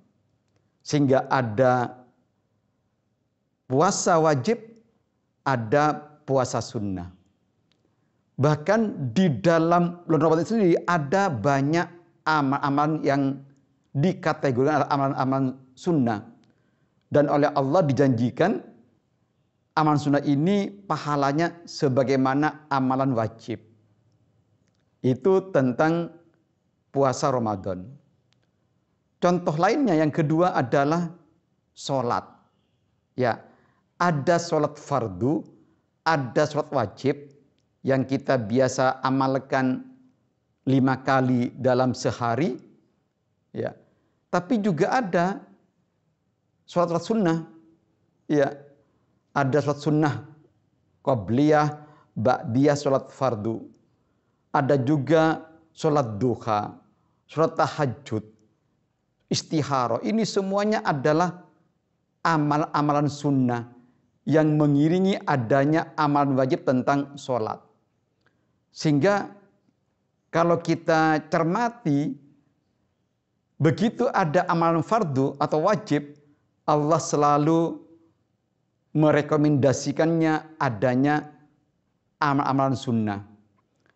L: Sehingga ada puasa wajib, ada puasa sunnah. Bahkan di dalam bulan Ramadan sendiri ada banyak amalan-amalan yang dikategorikan amalan-amalan sunnah. Dan oleh Allah dijanjikan amalan sunnah ini pahalanya sebagaimana amalan wajib. Itu tentang puasa Ramadan. Contoh lainnya yang kedua adalah sholat. Ya, ada sholat fardu, ada sholat wajib yang kita biasa amalkan 5 kali dalam sehari. Ya, tapi juga ada sholat sunnah. Ya, ada sholat sunnah qabliyah, ba'diyah sholat fardu. Ada juga sholat duha, sholat tahajud, istihara. Ini semuanya adalah amalan sunnah yang mengiringi adanya amalan wajib tentang sholat. Sehingga kalau kita cermati, begitu ada amalan fardu atau wajib, Allah selalu merekomendasikannya adanya amalan sunnah.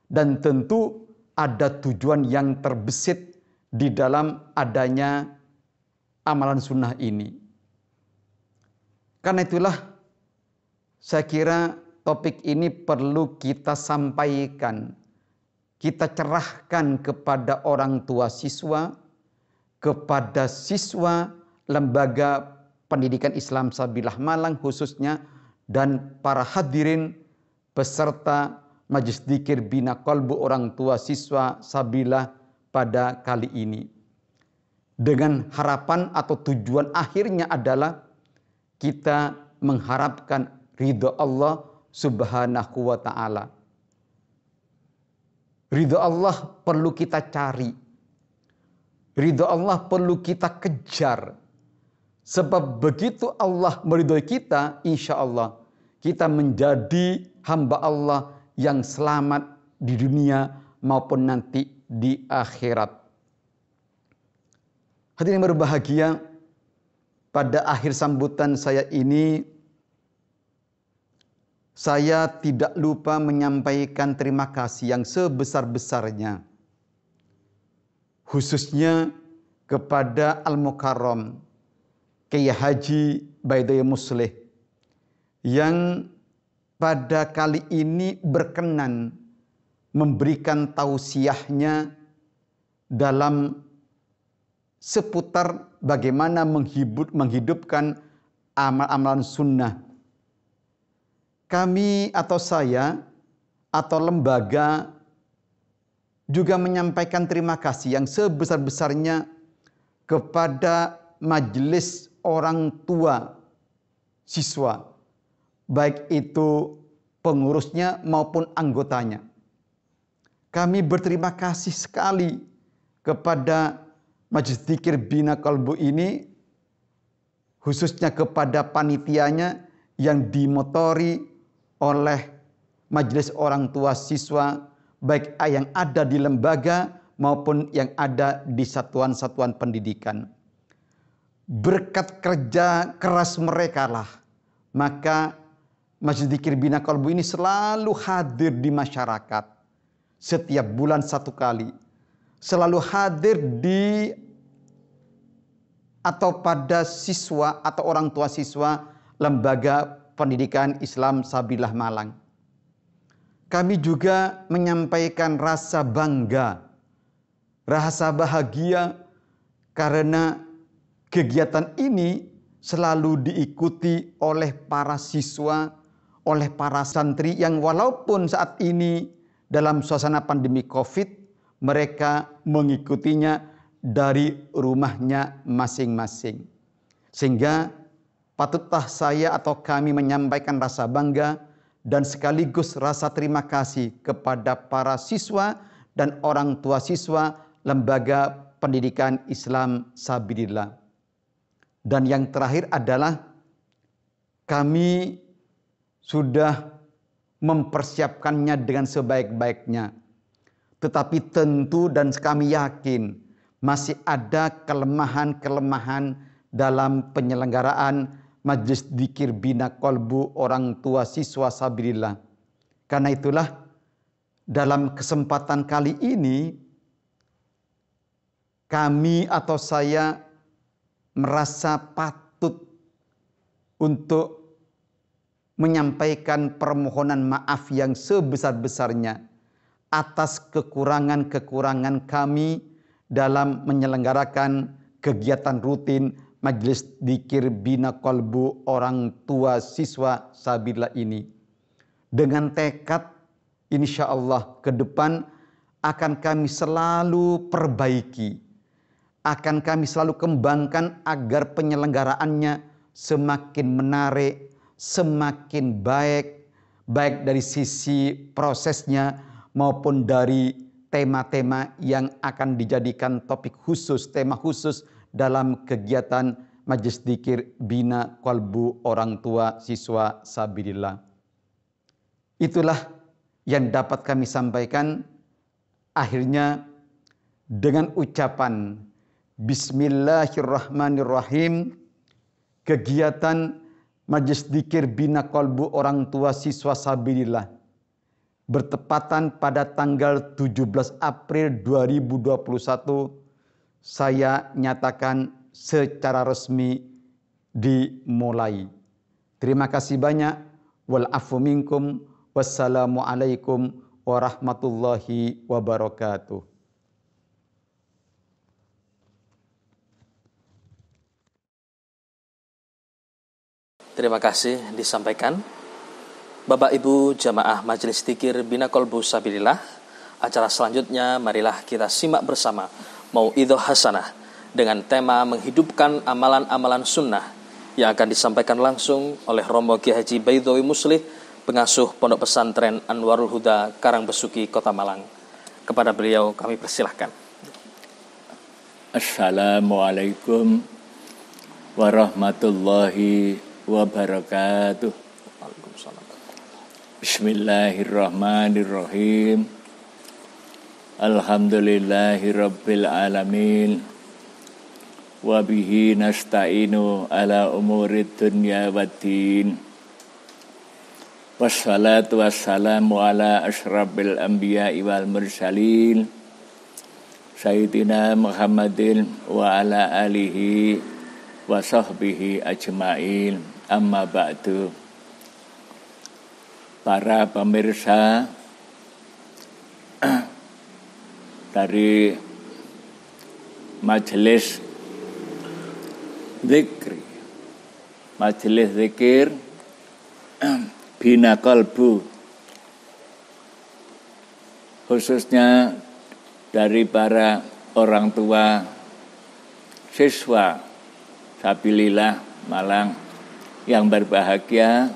L: Dan tentu ada tujuan yang terbesit di dalam adanya amalan sunnah ini. Karena itulah saya kira topik ini perlu kita sampaikan, kita cerahkan kepada orang tua siswa, kepada siswa Lembaga Pendidikan Islam Sabilah Malang khususnya, dan para hadirin peserta Majelis Dzikir Bina Qalbu orang tua siswa Sabilah pada kali ini. Dengan harapan atau tujuan akhirnya adalah kita mengharapkan ridho Allah Subhanahu wa ta'ala. Ridho Allah perlu kita cari. Ridho Allah perlu kita kejar. Sebab begitu Allah meridhoi kita, insya Allah kita menjadi hamba Allah yang selamat di dunia maupun nanti di akhirat. Hadirin yang berbahagia, pada akhir sambutan saya ini, saya tidak lupa menyampaikan terima kasih yang sebesar-besarnya, khususnya kepada Al-Mukarram Kiai Haji Baidowi Muslih yang pada kali ini berkenan memberikan tausiahnya dalam seputar bagaimana menghidupkan amal-amalan sunnah. Kami atau saya atau lembaga juga menyampaikan terima kasih yang sebesar-besarnya kepada majelis orang tua siswa, baik itu pengurusnya maupun anggotanya. Kami berterima kasih sekali kepada Majelis Dzikir Bina Qalbu ini, khususnya kepada panitianya yang dimotori oleh majelis orang tua siswa, baik yang ada di lembaga maupun yang ada di satuan-satuan pendidikan. Berkat kerja keras mereka lah, maka Majelis Dzikir Bina Qalbu ini selalu hadir di masyarakat. Setiap bulan satu kali. Selalu hadir di atau pada siswa atau orang tua siswa Lembaga Pendidikan Islam Sabilah Malang. Kami juga menyampaikan rasa bangga, rasa bahagia karena kegiatan ini selalu diikuti oleh para siswa, oleh para santri yang walaupun saat ini dalam suasana pandemi Covid, mereka mengikutinya dari rumahnya masing-masing. Sehingga patutlah saya atau kami menyampaikan rasa bangga dan sekaligus rasa terima kasih kepada para siswa dan orang tua siswa Lembaga Pendidikan Islam Sabilillah. Dan yang terakhir adalah kami sudah mempersiapkannya dengan sebaik-baiknya. Tetapi tentu dan kami yakin masih ada kelemahan-kelemahan dalam penyelenggaraan Majelis Dzikir Bina Qalbu orang tua siswa Sabilillah. Karena itulah dalam kesempatan kali ini kami atau saya merasa patut untuk menyampaikan permohonan maaf yang sebesar-besarnya atas kekurangan-kekurangan kami dalam menyelenggarakan kegiatan rutin Majelis Dzikir Bina Qalbu orang tua siswa Sabilillah ini. Dengan tekad insya Allah ke depan akan kami selalu perbaiki, akan kami selalu kembangkan agar penyelenggaraannya semakin menarik, semakin baik, baik dari sisi prosesnya maupun dari tema-tema yang akan dijadikan topik khusus, tema khusus dalam kegiatan Majelis Dzikir Bina Qalbu orang tua siswa Sabilillah. Itulah yang dapat kami sampaikan. Akhirnya dengan ucapan Bismillahirrahmanirrahim, kegiatan Majelis Dzikir Bina Qalbu orang tua siswa Sabilillah bertepatan pada tanggal 17 April 2021 saya nyatakan secara resmi dimulai. Terima kasih banyak. Wal afu minkum. Wassalamualaikum warahmatullahi wabarakatuh.
H: Terima kasih disampaikan Bapak Ibu Jamaah Majelis Dzikir Bina Qalbu Sabilillah. Acara selanjutnya marilah kita simak bersama Mau'idhah Hasanah dengan tema menghidupkan amalan-amalan sunnah yang akan disampaikan langsung oleh Romo Kiai Haji Baidowi Muslih, pengasuh Pondok Pesantren Anwarul Huda, Karangbesuki, Kota Malang. Kepada beliau kami persilahkan.
M: Assalamualaikum warahmatullahi wabarakatuh. Bismillahirrahmanirrahim. Alhamdulillahi rabbil alamin. wa bihi nasta'inu ala umurid dunya waddin. Wassalatu wassalamu ala asyrafil anbiya'i wal mursalin Sayyidina Muhammadin wa ala alihi wa sahbihi ajma'in. Amma ba'du. Para pemirsa dari majelis zikir Bina Qalbu, khususnya dari para orang tua siswa Sabilillah Malang yang berbahagia,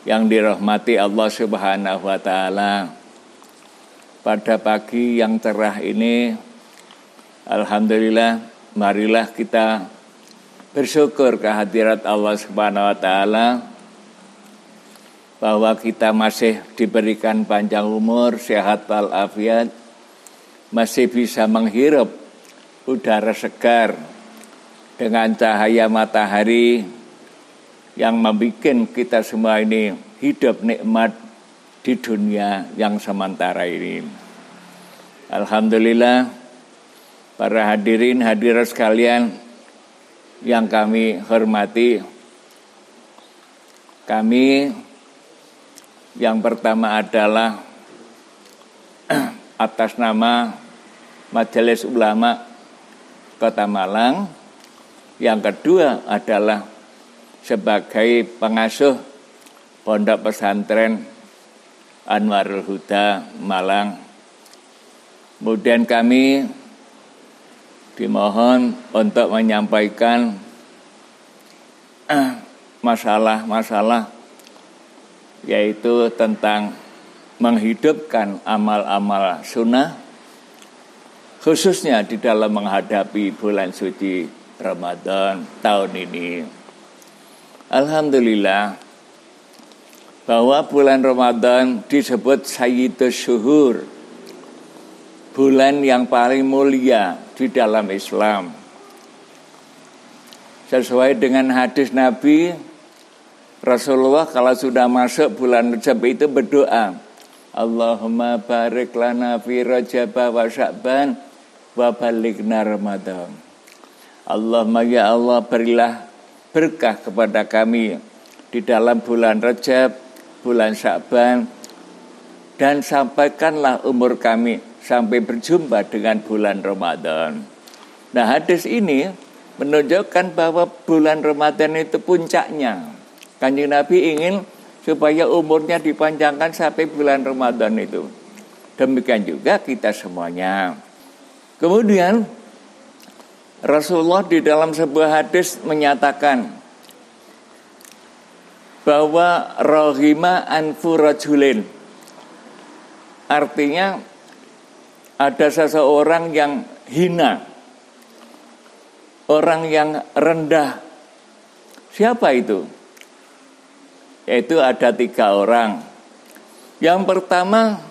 M: yang dirahmati Allah Subhanahu wa taala. Pada pagi yang cerah ini, alhamdulillah, marilah kita bersyukur kehadirat Allah Subhanahu wa taala bahwa kita masih diberikan panjang umur, sehat walafiat, masih bisa menghirup udara segar dengan cahaya matahari yang membuat kita semua ini hidup nikmat di dunia yang sementara ini. Alhamdulillah, para hadirin hadirat sekalian yang kami hormati, kami yang pertama adalah atas nama Majelis Ulama Kota Malang, yang kedua adalah sebagai pengasuh Pondok Pesantren Anwarul Huda Malang. Kemudian kami dimohon untuk menyampaikan masalah-masalah yaitu tentang menghidupkan amal-amal sunnah, khususnya di dalam menghadapi bulan suci Ramadan tahun ini. Alhamdulillah bahwa bulan Ramadan disebut Sayyidus Syuhur, bulan yang paling mulia di dalam Islam. Sesuai dengan hadis Nabi, Rasulullah kalau sudah masuk bulan Rajab itu berdoa, Allahumma barik lana fi Rajab wa Sya'ban wa balighna Ramadan. Allahumma ya Allah, berilah berkah kepada kami di dalam bulan Rajab, bulan Sya'ban, dan sampaikanlah umur kami sampai berjumpa dengan bulan Ramadan. Nah, hadis ini menunjukkan bahwa bulan Ramadan itu puncaknya. Kanjeng Nabi ingin supaya umurnya dipanjangkan sampai bulan Ramadan itu. Demikian juga kita semuanya. Kemudian Rasulullah di dalam sebuah hadis menyatakan bahwa rohima anfu rajulin, artinya ada seseorang yang hina, orang yang rendah. Siapa itu? Yaitu ada 3 orang. Yang pertama,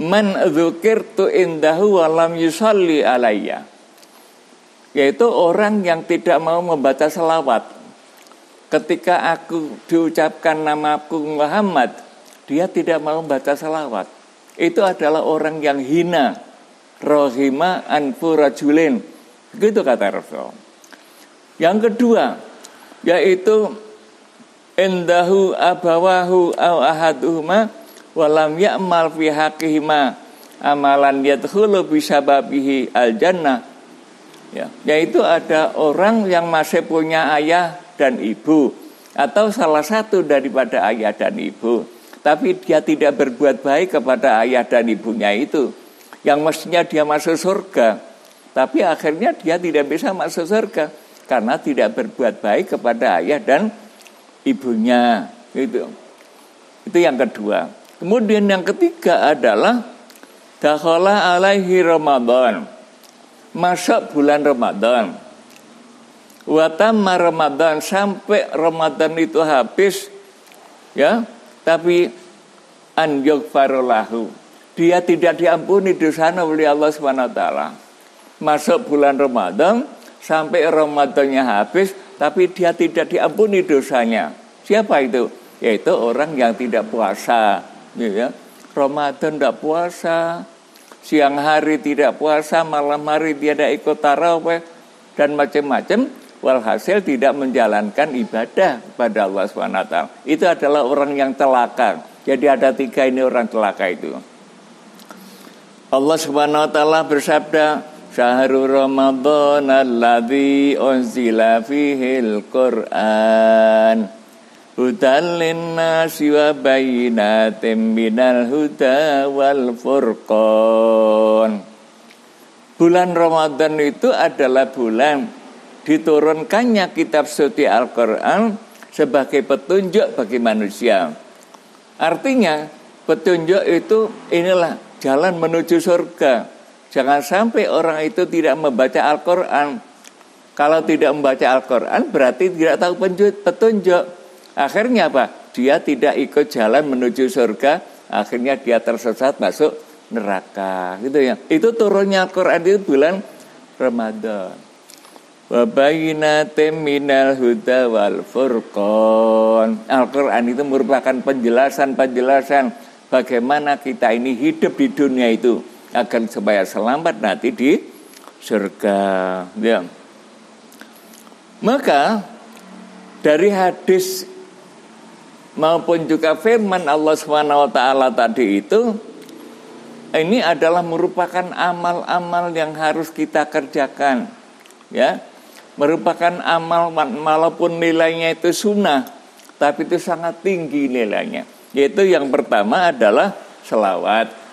M: man dzukirtu indahu wa lam yusalli alayya, yaitu orang yang tidak mau membaca selawat. Ketika aku diucapkan namaku Muhammad, dia tidak mau membaca selawat. Itu adalah orang yang hina. Rohima anfu rajulin, begitu kata Rasul. Yang kedua, yaitu indahu abawahu au ahaduhuma walam ya'mal fi haqqihima amalan yadkhulu bisababihi al-jannah. Ya, yaitu ada orang yang masih punya ayah dan ibu, atau salah satu daripada ayah dan ibu, tapi dia tidak berbuat baik kepada ayah dan ibunya itu, yang mestinya dia masuk surga, tapi akhirnya dia tidak bisa masuk surga karena tidak berbuat baik kepada ayah dan ibunya. Itu yang kedua. Kemudian yang ketiga adalah dakhala alaihi Ramadan, masuk bulan Ramadan, wa tamma Ramadan, sampai Ramadan itu habis, ya, tapi an yughfaru lahu, dia tidak diampuni dosanya oleh Allah Subhanahu wa taala. masuk bulan Ramadan sampai Ramadannya habis, tapi dia tidak diampuni dosanya. Siapa itu? Yaitu orang yang tidak puasa, ya. Ramadan tidak puasa, siang hari tidak puasa, malam hari dia tidak ikut tarawih dan macam-macam, walhasil tidak menjalankan ibadah pada Allah SWT. Itu adalah orang yang celaka. Jadi ada 3 ini orang celaka itu. Allah SWT bersabda, Syahrul Ramadan alladzi unzila fihil Qur'an hudan linnasi wa bayyinatin minal huda wal furqan. Bulan Ramadan itu adalah bulan diturunkannya kitab suci Al-Quran sebagai petunjuk bagi manusia. Artinya petunjuk itu inilah jalan menuju surga. Jangan sampai orang itu tidak membaca Al-Quran. Kalau tidak membaca Al-Quran berarti tidak tahu petunjuk. Akhirnya apa? Dia tidak ikut jalan menuju surga. Akhirnya dia tersesat masuk neraka. Gitu ya. Itu turunnya Al-Quran itu bulan Ramadan. Wa bayyinatin minal huda wal furqan. Al-Quran itu merupakan penjelasan-penjelasan bagaimana kita ini hidup di dunia itu agar supaya selamat nanti di surga. Ya. Maka dari hadis maupun juga firman Allah SWT tadi itu, ini adalah merupakan amal-amal yang harus kita kerjakan, ya, merupakan amal walaupun nilainya itu sunnah, tapi itu sangat tinggi nilainya. Yaitu yang pertama adalah selawat,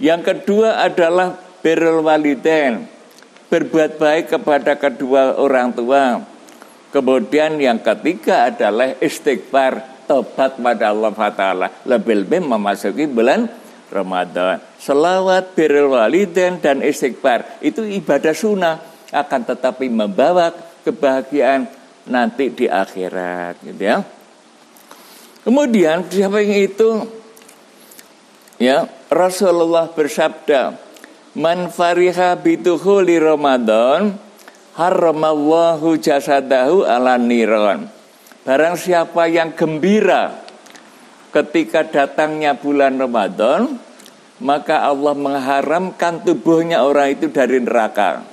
M: yang kedua adalah birrul walidain, berbuat baik kepada kedua orang tua. Kemudian yang ketiga adalah istighfar, tobat pada Allah Ta'ala, lebih-lebih memasuki bulan Ramadan. Selawat, birrul walidain dan istighfar itu ibadah sunnah, akan tetapi membawa kebahagiaan nanti di akhirat, gitu ya. Kemudian siapa yang itu, ya, Rasulullah bersabda, man fariha bidukhuli Ramadan haramallahu jasadahu ala niron. Barang siapa yang gembira ketika datangnya bulan Ramadan, maka Allah mengharamkan tubuhnya orang itu dari neraka.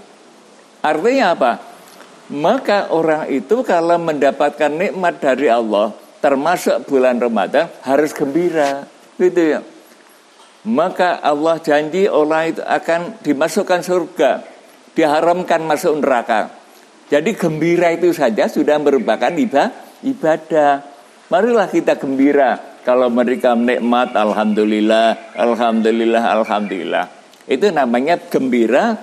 M: Artinya apa? Maka orang itu kalau mendapatkan nikmat dari Allah, termasuk bulan Ramadan, harus gembira, gitu ya. Maka Allah janji orang itu akan dimasukkan surga, diharamkan masuk neraka. Jadi gembira itu saja sudah merupakan ibadah. Marilah kita gembira kalau mereka nikmat, alhamdulillah, alhamdulillah, alhamdulillah. Itu namanya gembira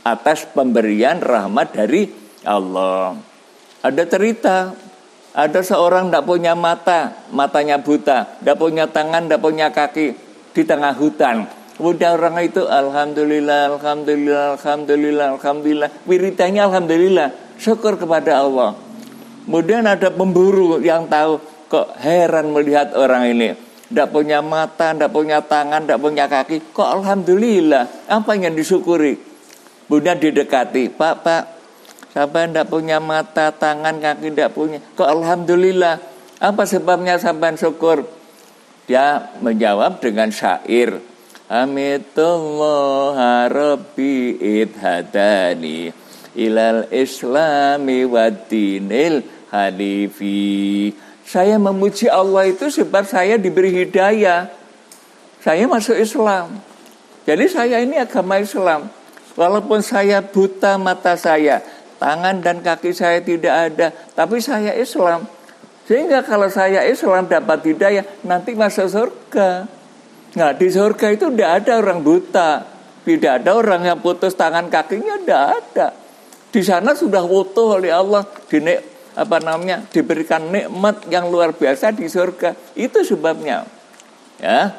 M: atas pemberian rahmat dari Allah. Ada cerita, ada seorang tidak punya mata, matanya buta, tidak punya tangan, tidak punya kaki, di tengah hutan. Kemudian orang itu alhamdulillah, alhamdulillah, alhamdulillah, alhamdulillah, wiridannya alhamdulillah, syukur kepada Allah. Kemudian ada pemburu yang tahu, kok heran melihat orang ini, tidak punya mata, tidak punya tangan, tidak punya kaki, kok alhamdulillah, apa yang disyukuri? Kemudian didekati, Pak, sampai tidak punya mata, tangan, kaki, tidak punya, kok alhamdulillah, apa sebabnya sampai syukur? Dia menjawab dengan syair, Hamidullah Rabbi idhadani ilal islami wa dinil hanifi. Saya memuji Allah itu sebab saya diberi hidayah. Saya masuk Islam. Jadi saya ini agama Islam. Walaupun saya buta mata saya, tangan dan kaki saya tidak ada, tapi saya Islam. Sehingga kalau saya Islam dapat hidayah, nanti masuk surga. Nah, di surga itu tidak ada orang buta, tidak ada orang yang putus tangan kakinya, tidak ada. Di sana sudah wutuh oleh Allah, diberikan nikmat yang luar biasa di surga. Itu sebabnya. Ya,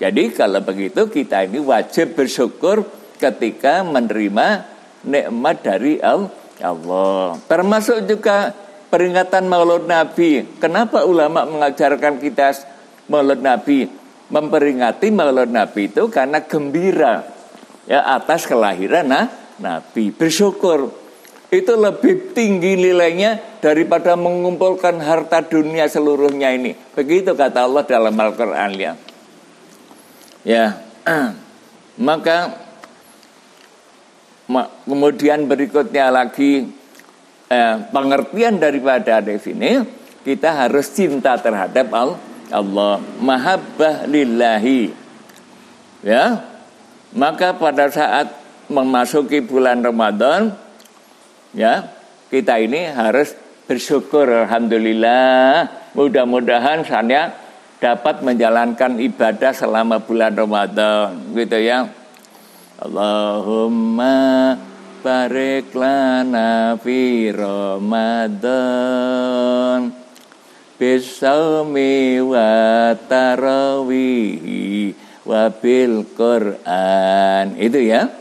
M: jadi kalau begitu kita ini wajib bersyukur ketika menerima nikmat dari Allah. Termasuk juga peringatan Maulid Nabi. Kenapa ulama mengajarkan kita Maulid Nabi? Memperingati Maulid Nabi itu karena gembira ya atas kelahiran Nabi. Bersyukur itu lebih tinggi nilainya daripada mengumpulkan harta dunia seluruhnya ini. Begitu kata Allah dalam Al-Qur'an ya. Maka kemudian berikutnya lagi pengertian daripada hadis ini, kita harus cinta terhadap Allah, mahabbah lillahi. Ya. Maka pada saat memasuki bulan Ramadan, ya, kita ini harus bersyukur, alhamdulillah. Mudah-mudahan saya dapat menjalankan ibadah selama bulan Ramadan, gitu ya. Allahumma barik lana fi Ramadan bisaumi wa tarawihi wa bil Qur'an. Itu ya.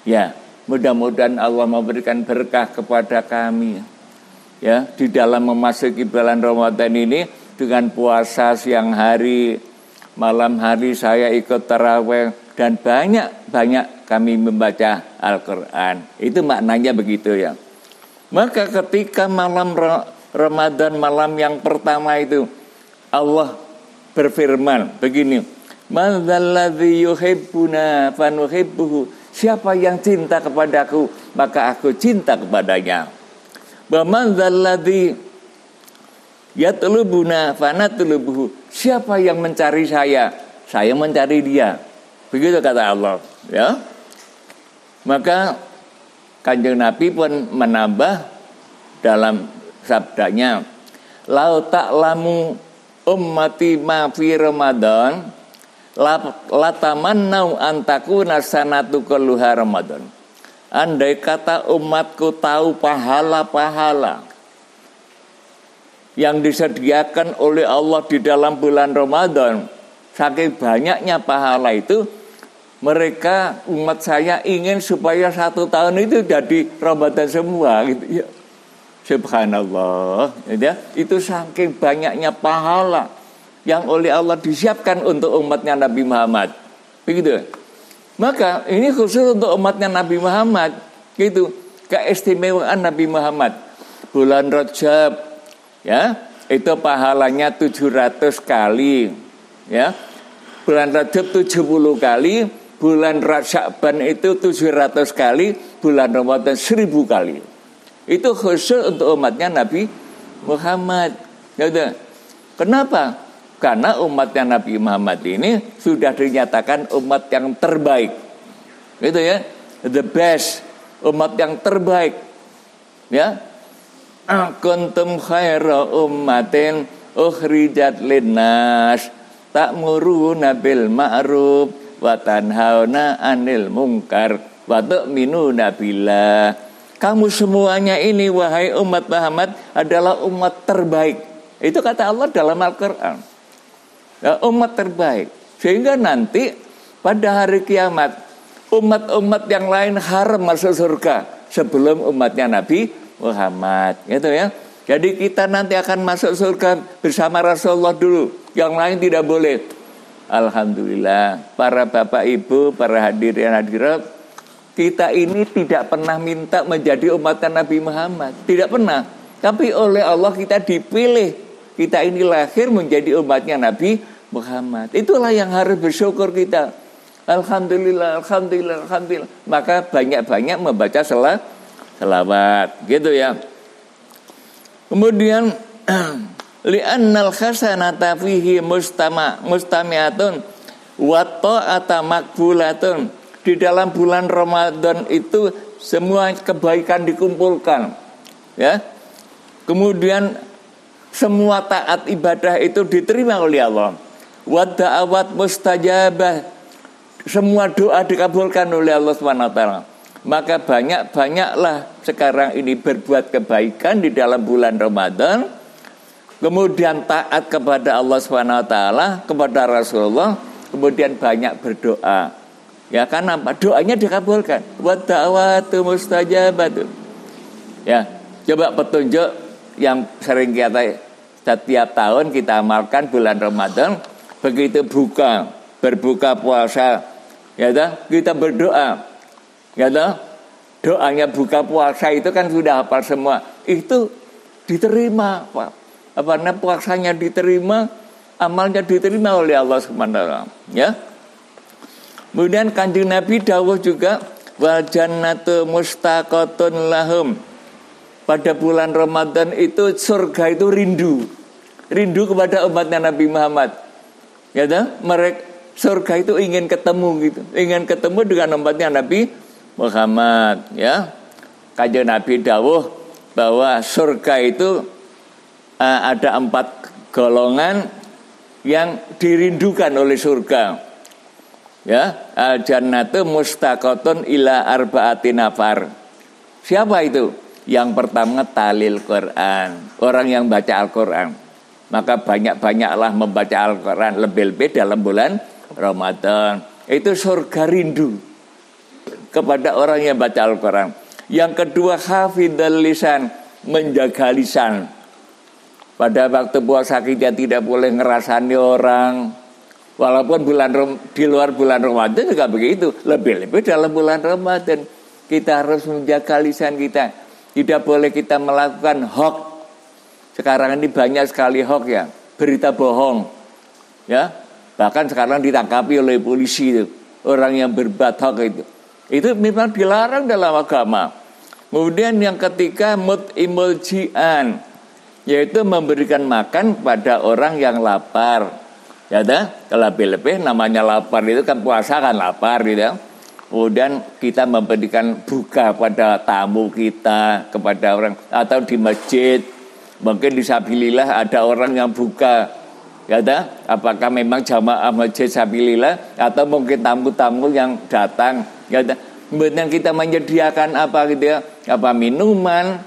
M: Ya, mudah-mudahan Allah memberikan berkah kepada kami. Ya, di dalam memasuki bulan Ramadan ini dengan puasa siang hari, malam hari saya ikut tarawih dan banyak kami membaca Al-Qur'an. Itu maknanya begitu ya. Maka ketika malam Ramadan, malam yang pertama itu, Allah berfirman begini, "Madzalladzi yuhibbuna fanuhibbuhu." Siapa yang cinta kepadaku, maka aku cinta kepadanya. Wa madzalladzi yatlubuna fanatlubuhu. Siapa yang mencari saya mencari dia. Begitu kata Allah, ya. Maka Kanjeng Nabi pun menambah dalam sabdanya, "Lau ta'lamu ummati ma fi Ramadan, la tamannau an takuna sanatu kulluha Ramadan." Andai kata umatku tahu pahala-pahala yang disediakan oleh Allah di dalam bulan Ramadan, saking banyaknya pahala itu, mereka umat saya ingin supaya 1 tahun itu jadi Ramadan semua, gitu ya. Subhanallah, ya. Itu saking banyaknya pahala yang oleh Allah disiapkan untuk umatnya Nabi Muhammad, begitu. Maka ini khusus untuk umatnya Nabi Muhammad, gitu. Keistimewaan Nabi Muhammad. Bulan Rajab, ya, itu pahalanya 700 kali, ya. Bulan Rajab 70 kali, bulan Sya'ban itu 700 kali, bulan Ramadan 1000 kali. Itu khusus untuk umatnya Nabi Muhammad, gitu. Kenapa? Karena umatnya Nabi Muhammad ini sudah dinyatakan umat yang terbaik, gitu ya, the best, umat yang terbaik, ya. Kuntum khaira ummatin ukhrijat linnas ta'muruna bil ma'ruf wa tanhauna 'anil munkar wa tu'minuna billah. Kamu semuanya ini wahai umat Muhammad adalah umat terbaik. Itu kata Allah dalam Al-Qur'an. Ya, umat terbaik. Sehingga nanti pada hari kiamat umat-umat yang lain haram masuk surga sebelum umatnya Nabi Muhammad, gitu ya. Jadi kita nanti akan masuk surga bersama Rasulullah dulu, yang lain tidak boleh. Alhamdulillah, para bapak ibu, para hadirin hadirat, kita ini tidak pernah minta menjadi umatnya Nabi Muhammad, tidak pernah. Tapi oleh Allah kita dipilih. Kita ini lahir menjadi umatnya Nabi Muhammad. Itulah yang harus bersyukur kita. Alhamdulillah, alhamdulillah, alhamdulillah. Maka banyak-banyak membaca selawat, gitu ya. Kemudian li'annal hasanata fihi mustami'atun wa ta'ata maqbulatun. Di dalam bulan Ramadan itu semua kebaikan dikumpulkan, ya. Kemudian semua taat ibadah itu diterima oleh Allah. Wa da'awat mustajabah. Semua doa dikabulkan oleh Allah SWT. Maka banyaklah sekarang ini berbuat kebaikan di dalam bulan Ramadan. Kemudian taat kepada Allah SWT, kepada Rasulullah. Kemudian banyak berdoa. Ya, karena apa? Doanya dikabulkan. Wa da'awatu mustajabah. Ya, coba petunjuk yang sering kita setiap tahun kita amalkan bulan Ramadan, begitu berbuka puasa ya toh, kita berdoa, ya toh, doanya buka puasa itu kan sudah hafal semua, itu diterima, puasanya diterima, amalnya diterima oleh Allah Subhanahu wa taala, ya. Kemudian Kanjeng Nabi dawuh juga wal jannatu mustaqatun lahum. Pada bulan Ramadan itu surga itu rindu kepada umatnya Nabi Muhammad. Ya toh? Mereka surga itu ingin ketemu gitu, ingin ketemu dengan umatnya Nabi Muhammad, ya. Kanjeng Nabi dawuh bahwa surga itu ada 4 golongan yang dirindukan oleh surga. Ya, al-jannatu mustaqatun ila arba'ati nafar. Siapa itu? Yang pertama talil Quran, orang yang baca Al-Quran. Maka banyak-banyaklah membaca Al-Quran, lebih-lebih dalam bulan Ramadan. Itu surga rindu kepada orang yang baca Al-Quran. Yang kedua hafidhal lisan, menjaga lisan. Pada waktu puasa kita tidak boleh ngerasani orang. Walaupun di luar bulan Ramadan juga begitu. Lebih-lebih dalam bulan Ramadan kita harus menjaga lisan kita. Tidak boleh kita melakukan hoax. Sekarang ini banyak sekali hoax, ya, berita bohong, ya. Bahkan sekarang ditangkapi oleh polisi itu, orang yang berbuat hoax itu. Itu memang dilarang dalam agama. Kemudian yang ketiga mut'imul ji'an, yaitu memberikan makan pada orang yang lapar. Ya dah, lebih-lebih namanya lapar itu kan puasa kan lapar gitu. Kemudian kita memberikan buka pada tamu kita, kepada orang atau di masjid. Mungkin di sabilillah ada orang yang buka. Ya dah, apakah memang jamaah masjid sabilillah atau mungkin tamu-tamu yang datang. Ya dah, kemudian kita menyediakan apa gitu ya? Apa minuman?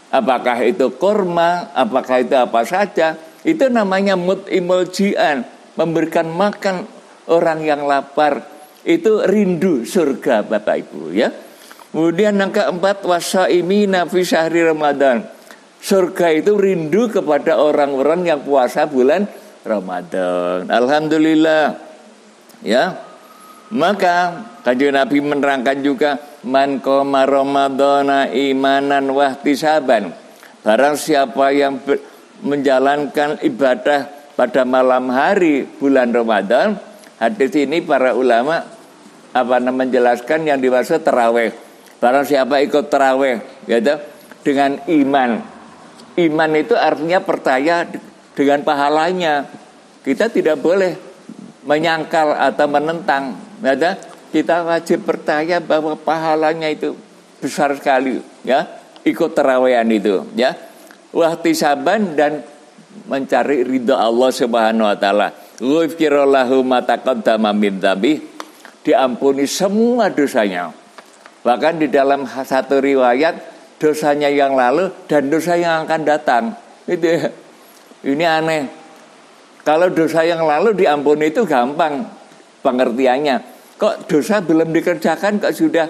M: Apakah itu kurma? Apakah itu apa saja? Itu namanya mut'imul ji'an, memberikan makan orang yang lapar. Itu rindu surga Bapak Ibu, ya. Kemudian yang keempat wasaimina fi syahri Ramadan. Surga itu rindu kepada orang-orang yang puasa bulan Ramadan. Alhamdulillah, ya. Maka Kanjeng Nabi menerangkan juga man qoma ramadhana imanan wahtisaban. Barang siapa yang menjalankan ibadah pada malam hari bulan Ramadan. Hadis ini para ulama menjelaskan yang dimaksud tarawih. Barang siapa ikut tarawih, gitu, dengan iman. Iman itu artinya percaya dengan pahalanya. Kita tidak boleh menyangkal atau menentang, gitu. Kita wajib percaya bahwa pahalanya itu besar sekali, ya. Ikut tarawihan itu, ya. Wahtisaban dan mencari ridha Allah Subhanahu wa taala. Ghufirallahu ma taqaddama min dzambi, diampuni semua dosanya. Bahkan di dalam satu riwayat dosanya yang lalu dan dosa yang akan datang. Itu ini aneh. Kalau dosa yang lalu diampuni itu gampang pengertiannya. Kok dosa belum dikerjakan kok sudah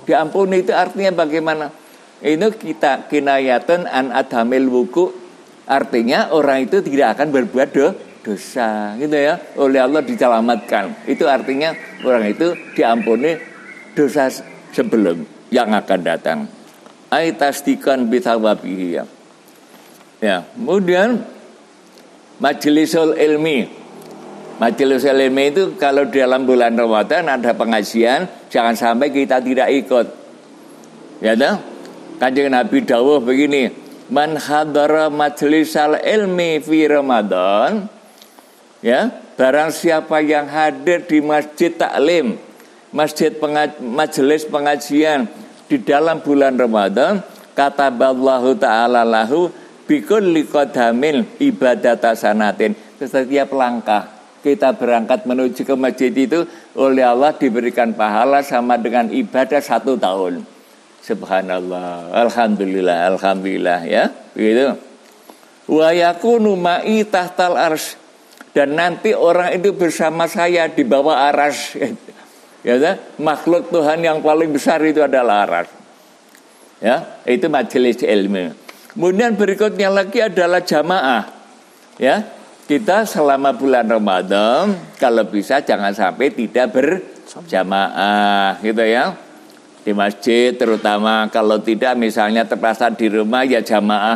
M: diampuni, itu artinya bagaimana? Itu kita kinayatun an adamil wuku, artinya orang itu tidak akan berbuat dosa, gitu ya, oleh Allah diselamatkan. Itu artinya orang itu diampuni dosa sebelum yang akan datang. Ai tasdiqan bi thawabihi, ya. Ya, kemudian majlisul ilmi. Majlisul ilmi itu kalau dalam bulan Ramadan ada pengajian, jangan sampai kita tidak ikut. Ya dah. Kanjeng Nabi dawuh begini, man hadara majlisal ilmi fi Ramadan, ya, barang siapa yang hadir di masjid taklim, majelis pengajian di dalam bulan Ramadan, kataballahu ta'ala lahu bikulli qadamin ibadata sanatin. Setiap langkah kita berangkat menuju ke masjid itu oleh Allah diberikan pahala sama dengan ibadah 1 tahun. Subhanallah, alhamdulillah, alhamdulillah, ya, begitu. Wa yakunu ma'i tahtal arsy, dan nanti orang itu bersama saya di bawah arsy. Ya, makhluk Tuhan yang paling besar itu adalah arsy. Ya, itu majelis ilmu. Kemudian berikutnya lagi adalah jamaah. Ya, kita selama bulan Ramadan kalau bisa jangan sampai tidak jamaah gitu ya. Di masjid terutama, kalau tidak misalnya terpaksa di rumah ya jamaah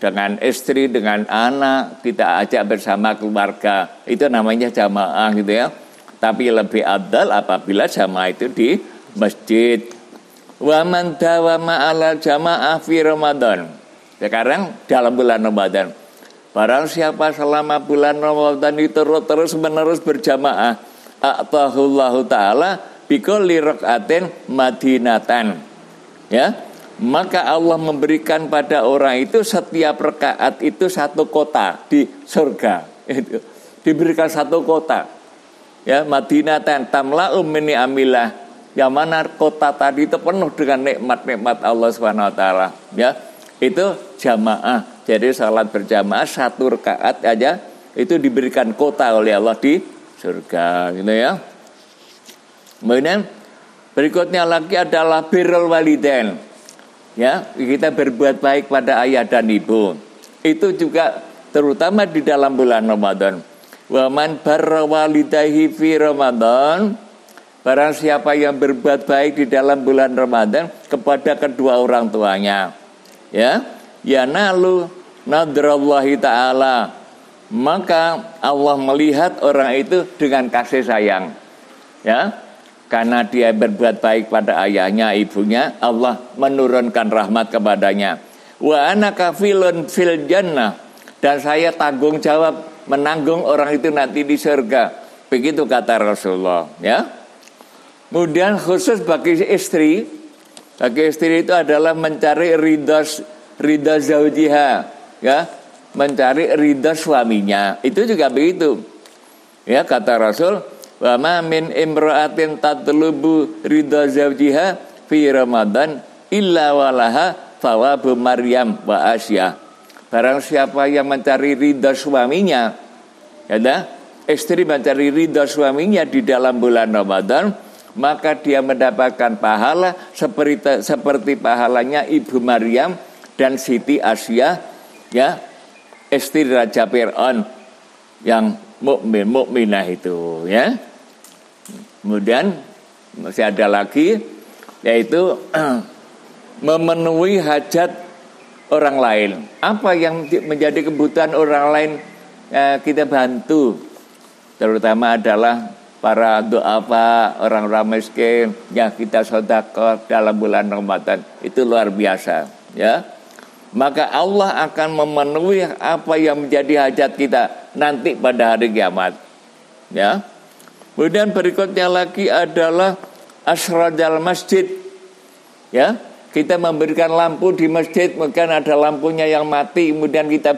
M: dengan istri, dengan anak, kita ajak bersama keluarga. Itu namanya jamaah gitu ya. Tapi lebih afdal apabila jamaah itu di masjid. Wa man dawama 'alal jamaah fi Ramadan. Sekarang dalam bulan Ramadan. Barang siapa selama bulan Ramadan itu terus menerus berjamaah, a'tahullahu ta'ala bikulli rak'atin madinatan. Ya, maka Allah memberikan pada orang itu setiap rakaat itu satu kota di surga. Itu diberikan satu kota. Ya, madinatan tamla'u min ni'amillah. Yang mana kota tadi itu penuh dengan nikmat-nikmat Allah Subhanahu wa taala. Ya, itu jamaah. Jadi salat berjamaah satu rakaat aja itu diberikan kota oleh Allah di surga, gitu ya. Kemudian berikutnya lagi adalah birrul walidain. Ya, kita berbuat baik pada ayah dan ibu. Itu juga terutama di dalam bulan Ramadan. Wa man barra walidayhi fi Ramadan. Barang siapa yang berbuat baik di dalam bulan Ramadan kepada kedua orang tuanya. Ya, yanalu nadrallahi ta'ala. Maka Allah melihat orang itu dengan kasih sayang. Ya, karena dia berbuat baik pada ayahnya, ibunya, Allah menurunkan rahmat kepadanya. Wa ana kafilun fil jannah, dan saya tanggung jawab menanggung orang itu nanti di surga. Begitu kata Rasulullah, ya. Kemudian khusus bagi istri itu adalah mencari ridha zaujiha, ya, mencari ridha suaminya. Itu juga begitu. Ya, kata Rasul, wa ma min imra'atin tatlubu ridha zawjiha fi Ramadan illa walaha thawabu Maryam wa Asyah. Barang siapa yang mencari ridha suaminya, ya, istri mencari ridha suaminya di dalam bulan Ramadan, maka dia mendapatkan pahala seperti pahalanya Ibu Maryam dan Siti Asyah, ya, istri Raja Fir'aun yang mukminah itu, ya. Kemudian masih ada lagi, yaitu memenuhi hajat orang lain. Apa yang menjadi kebutuhan orang lain, kita bantu. Terutama adalah para du'afa, orang-orang miskin yang kita sedekah dalam bulan Ramadan. Itu luar biasa, ya. Maka Allah akan memenuhi apa yang menjadi hajat kita nanti pada hari kiamat, ya. Kemudian berikutnya lagi adalah asradal masjid, ya. Kita memberikan lampu di masjid, mungkin ada lampunya yang mati, kemudian kita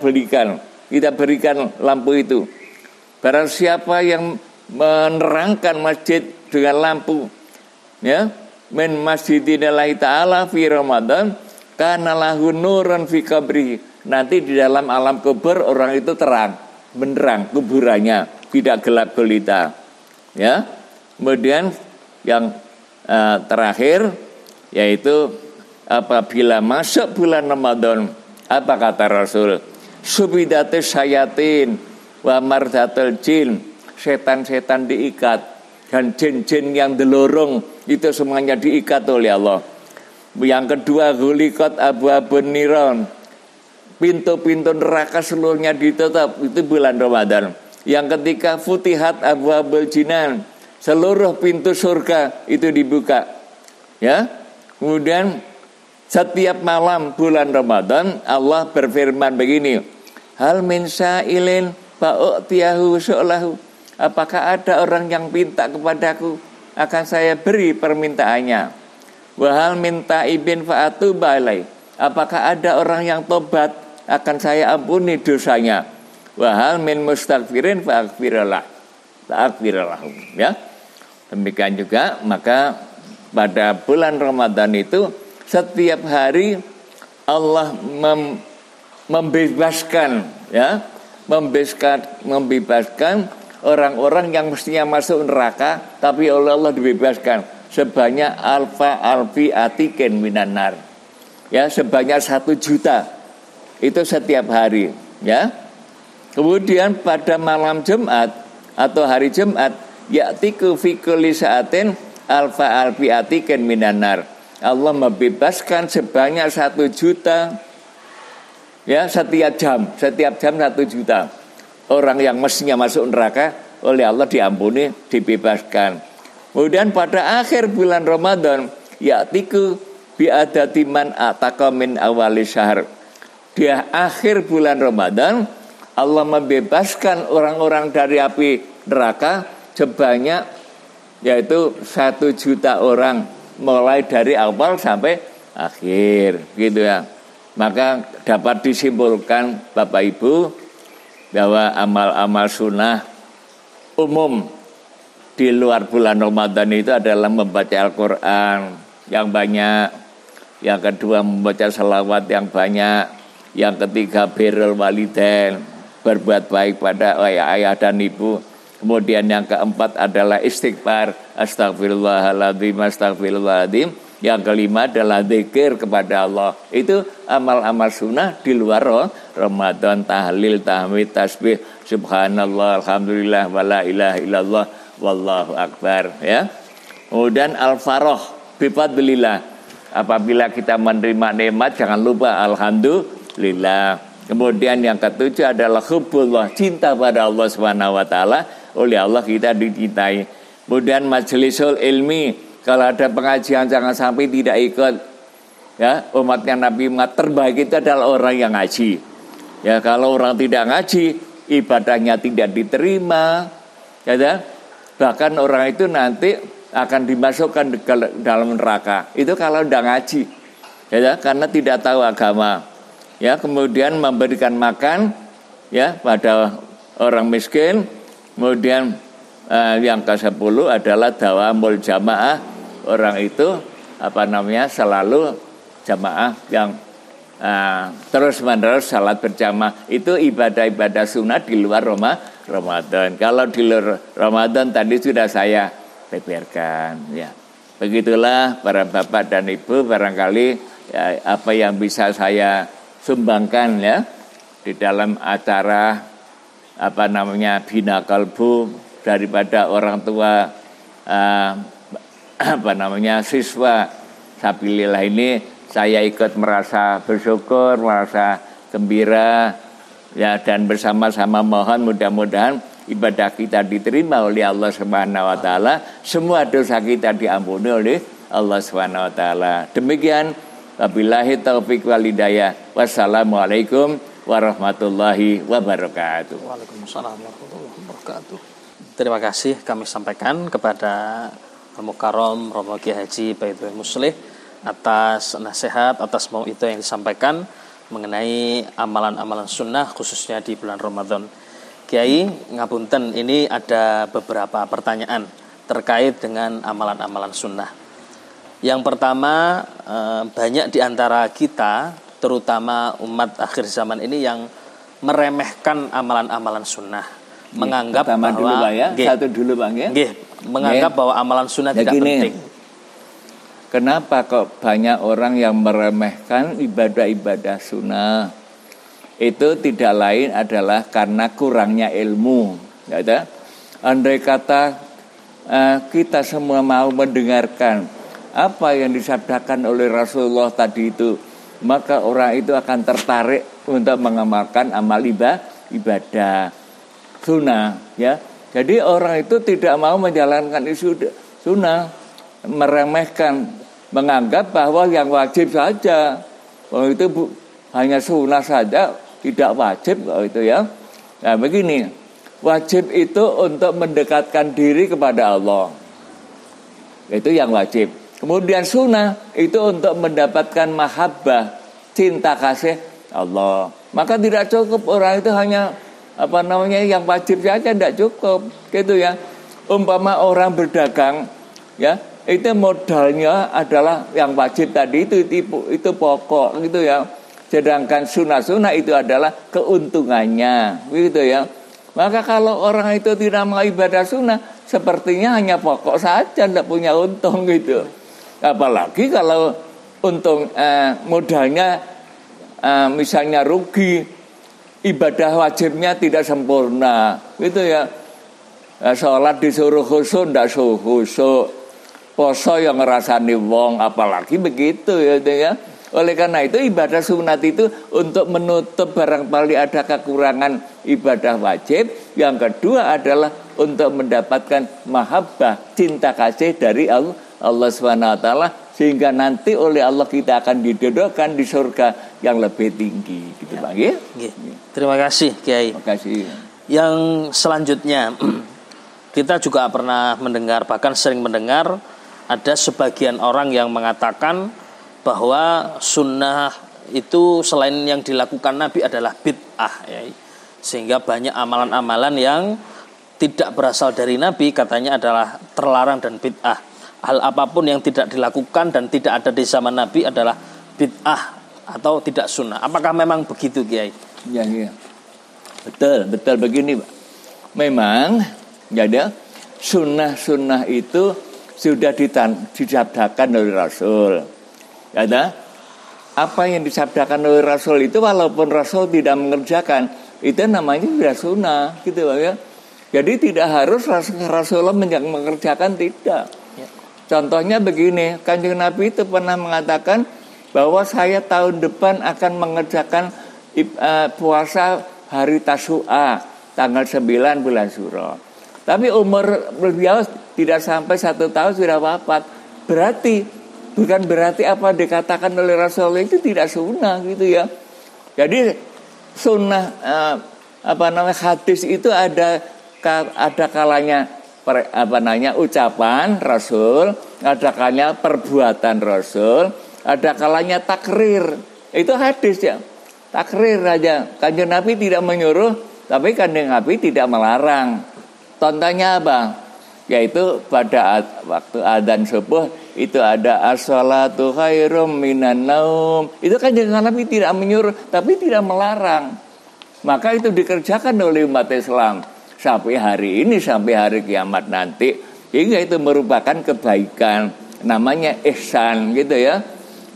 M: berikan lampu itu. Barang siapa yang menerangkan masjid dengan lampu, ya, min masjidinillahi ta'ala fi Ramadan kana lahu nurun fi qabri. Nanti di dalam alam kubur orang itu terang, menerang kuburannya, tidak gelap gulita, ya. Kemudian yang terakhir yaitu apabila masuk bulan Ramadan, apa kata Rasul? Subidatus syayatin wa mardatul jin. Setan-setan diikat dan jin-jin yang delorong itu semuanya diikat oleh Allah. Yang kedua, ghuliqat abwabun niran. Pintu-pintu neraka seluruhnya ditutup, itu bulan Ramadan. Yang ketiga, futihat abwabul jinan. Seluruh pintu surga itu dibuka. Ya. Kemudian setiap malam bulan Ramadan Allah berfirman begini, hal min sa'ilin fa'u'tiyahu su'lahu. Apakah ada orang yang minta kepadaku, akan saya beri permintaannya. Wahal minta ibin fa'atuba alai. Apakah ada orang yang tobat, akan saya ampuni dosanya. Wahal min mustaghfirin fa'aghfirullah. Ya. Demikian juga, maka pada bulan Ramadan itu setiap hari Allah membebaskan, ya, membebaskan orang-orang yang mestinya masuk neraka, tapi oleh Allah dibebaskan sebanyak alfi atikin minanar, ya, sebanyak 1 juta itu setiap hari, ya. Kemudian pada malam Jumat atau hari Jumat ya'tiku fi kulli sa'atin alfa alfi atikin minanar. Allah membebaskan sebanyak 1 juta ya setiap jam 1 juta orang yang mestinya masuk neraka oleh Allah diampuni, dibebaskan. Kemudian pada akhir bulan Ramadan ya'tiku bi'adati man ataqa min awali syahr. Di akhir bulan Ramadan Allah membebaskan orang-orang dari api neraka sebanyak yaitu 1 juta orang mulai dari awal sampai akhir gitu ya. Maka dapat disimpulkan Bapak Ibu bahwa amal-amal sunnah umum di luar bulan Ramadan itu adalah membaca Al-Quran yang banyak, yang kedua membaca salawat yang banyak, yang ketiga birrul walidain, berbuat baik pada ayah dan ibu. Kemudian yang keempat adalah istighfar, astagfirullahaladzim, astagfirullahaladzim. Yang kelima adalah zikir kepada Allah. Itu amal-amal sunnah di luar Ramadan, tahlil, tahmid, tasbih, subhanallah, alhamdulillah, wala ilaha illallah, wallahu akbar ya. Kemudian al-faroh bifadlillah. Apabila kita menerima nikmat jangan lupa alhamdulillah. Kemudian yang ketujuh adalah hubbullah, cinta pada Allah Subhanahu wa taala. Oleh Allah kita dicintai. Kemudian majlisul ilmi, kalau ada pengajian jangan sampai tidak ikut. Ya, umatnya Nabi Muhammad terbaik itu adalah orang yang ngaji. Ya, kalau orang tidak ngaji, ibadahnya tidak diterima. Ya, bahkan orang itu nanti akan dimasukkan ke dalam neraka. Itu kalau tidak ngaji. Ya, karena tidak tahu agama. Ya, kemudian memberikan makan ya pada orang miskin. Kemudian yang ke-10 adalah dawamul jamaah. Orang itu selalu jamaah yang terus-menerus salat berjamaah. Itu ibadah-ibadah sunnah di luar Ramadan. Kalau di luar Ramadan tadi sudah saya beberkan ya. Begitulah para bapak dan ibu, barangkali ya, apa yang bisa saya sumbangkan ya di dalam acara Bina Kalbu daripada orang tua siswa Sabilillah ini. Saya ikut merasa bersyukur, merasa gembira ya, dan bersama-sama mohon mudah-mudahan ibadah kita diterima oleh Allah Subhanahu wa taala, semua dosa kita diampuni oleh Allah Subhanahu wa taala. Demikian, wabillahi taufik wal hidayah. Wassalamualaikum warahmatullahi wabarakatuh.
H: Waalaikumsalam warahmatullahi wabarakatuh. Terima kasih kami sampaikan kepada Al-Mukarram Romo Kiai Haji Baitullah Muslih atas nasihat, atas mau itu yang disampaikan mengenai amalan-amalan sunnah khususnya di bulan Ramadan. Kiai, ngapunten, ini ada beberapa pertanyaan terkait dengan amalan-amalan sunnah. Yang pertama, banyak di antara kita, terutama umat akhir zaman ini yang meremehkan amalan-amalan sunnah, menganggap bahwa dulu, Pak, ya. Satu dulu Bang ya. Menganggap bahwa amalan sunnah tidak penting.
M: Kenapa kok banyak orang yang meremehkan ibadah-ibadah sunnah? Itu tidak lain adalah karena kurangnya ilmu. Ya, andai kata kita semua mau mendengarkan apa yang disabdakan oleh Rasulullah tadi itu, maka orang itu akan tertarik untuk mengamalkan amal ibadah sunnah. Ya, jadi orang itu tidak mau menjalankan isu sunnah, meremehkan, menganggap bahwa yang wajib saja, bahwa itu hanya sunnah saja, tidak wajib kalau itu ya. Nah begini, wajib itu untuk mendekatkan diri kepada Allah, itu yang wajib. Kemudian sunnah itu untuk mendapatkan mahabbah, cinta kasih Allah. Maka tidak cukup orang itu hanya yang wajib saja, tidak cukup gitu ya. Umpama orang berdagang ya, itu modalnya adalah yang wajib tadi itu pokok gitu ya. Sedangkan sunnah-sunnah itu adalah keuntungannya gitu ya. Maka kalau orang itu tidak mau ibadah sunnah, sepertinya hanya pokok saja, tidak punya untung gitu. Apalagi kalau untung modalnya misalnya rugi, ibadah wajibnya tidak sempurna gitu ya. Sholat disuruh khusyuk, ndak suruh khusyuk. Poso yang ngerasani wong, apalagi begitu ya. Oleh karena itu ibadah sunat itu untuk menutup barangkali ada kekurangan ibadah wajib. Yang kedua adalah untuk mendapatkan mahabbah, cinta kasih dari Allah SWT, sehingga nanti oleh Allah kita akan didudukkan di surga yang lebih tinggi, gitu Bang ya.
H: Terima kasih Kiai.
M: Terima kasih.
H: Yang selanjutnya kita juga pernah mendengar, bahkan sering mendengar ada sebagian orang yang mengatakan bahwa sunnah itu selain yang dilakukan Nabi adalah bid'ah ya. Sehingga banyak amalan-amalan yang tidak berasal dari Nabi katanya adalah terlarang dan bid'ah. Hal apapun yang tidak dilakukan dan tidak ada di zaman Nabi adalah bid'ah atau tidak sunnah. Apakah memang begitu Kiai?
M: Ya. Betul begini Pak. Memang jadi sunnah itu sudah disabdakan oleh Rasul. Ada apa yang disabdakan oleh Rasul itu walaupun Rasul tidak mengerjakan itu namanya sudah sunnah gitu ya. Jadi tidak harus Rasulullah mengerjakan, tidak. Contohnya begini, Kanjeng Nabi itu pernah mengatakan bahwa saya tahun depan akan mengerjakan puasa hari Tasyu'a tanggal 9 bulan Syuro. Tapi umur beliau tidak sampai 1 tahun sudah wafat. Bukan berarti apa dikatakan oleh Rasulullah itu tidak sunnah gitu ya. Jadi sunnah hadis itu ada kalanya ucapan Rasul, ada kalanya perbuatan Rasul, ada kalanya takrir. Itu hadis ya. Takrir aja. Kanjeng Nabi tidak menyuruh, tapi Kanjeng Nabi tidak melarang. Contohnya apa? Yaitu pada waktu adzan subuh itu ada as-salatu khairum minan naum. Itu kan jangan Nabi tidak menyuruh tapi tidak melarang. Maka itu dikerjakan oleh umat Islam sampai hari ini, sampai hari kiamat nanti. Hingga itu merupakan kebaikan, namanya ihsan gitu ya.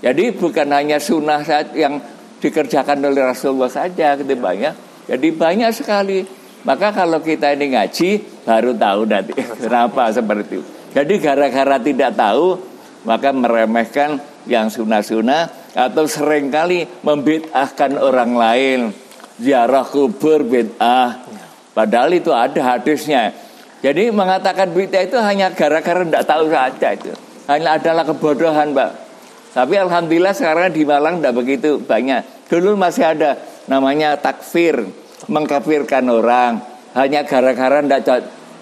M: Jadi bukan hanya sunnah yang dikerjakan oleh Rasulullah saja gitu banyak. Jadi banyak sekali. Maka kalau kita ini ngaji baru tahu nanti kenapa seperti itu. Jadi gara-gara tidak tahu maka meremehkan yang sunnah-sunnah atau seringkali membid'ahkan orang lain. Ziarah kubur bid'ah. Padahal itu ada hadisnya. Jadi mengatakan bid'ah itu hanya gara-gara tidak tahu saja itu. Hanya adalah kebodohan, Pak. Tapi alhamdulillah sekarang di Malang tidak begitu banyak. Dulu masih ada namanya takfir, mengkafirkan orang hanya gara-gara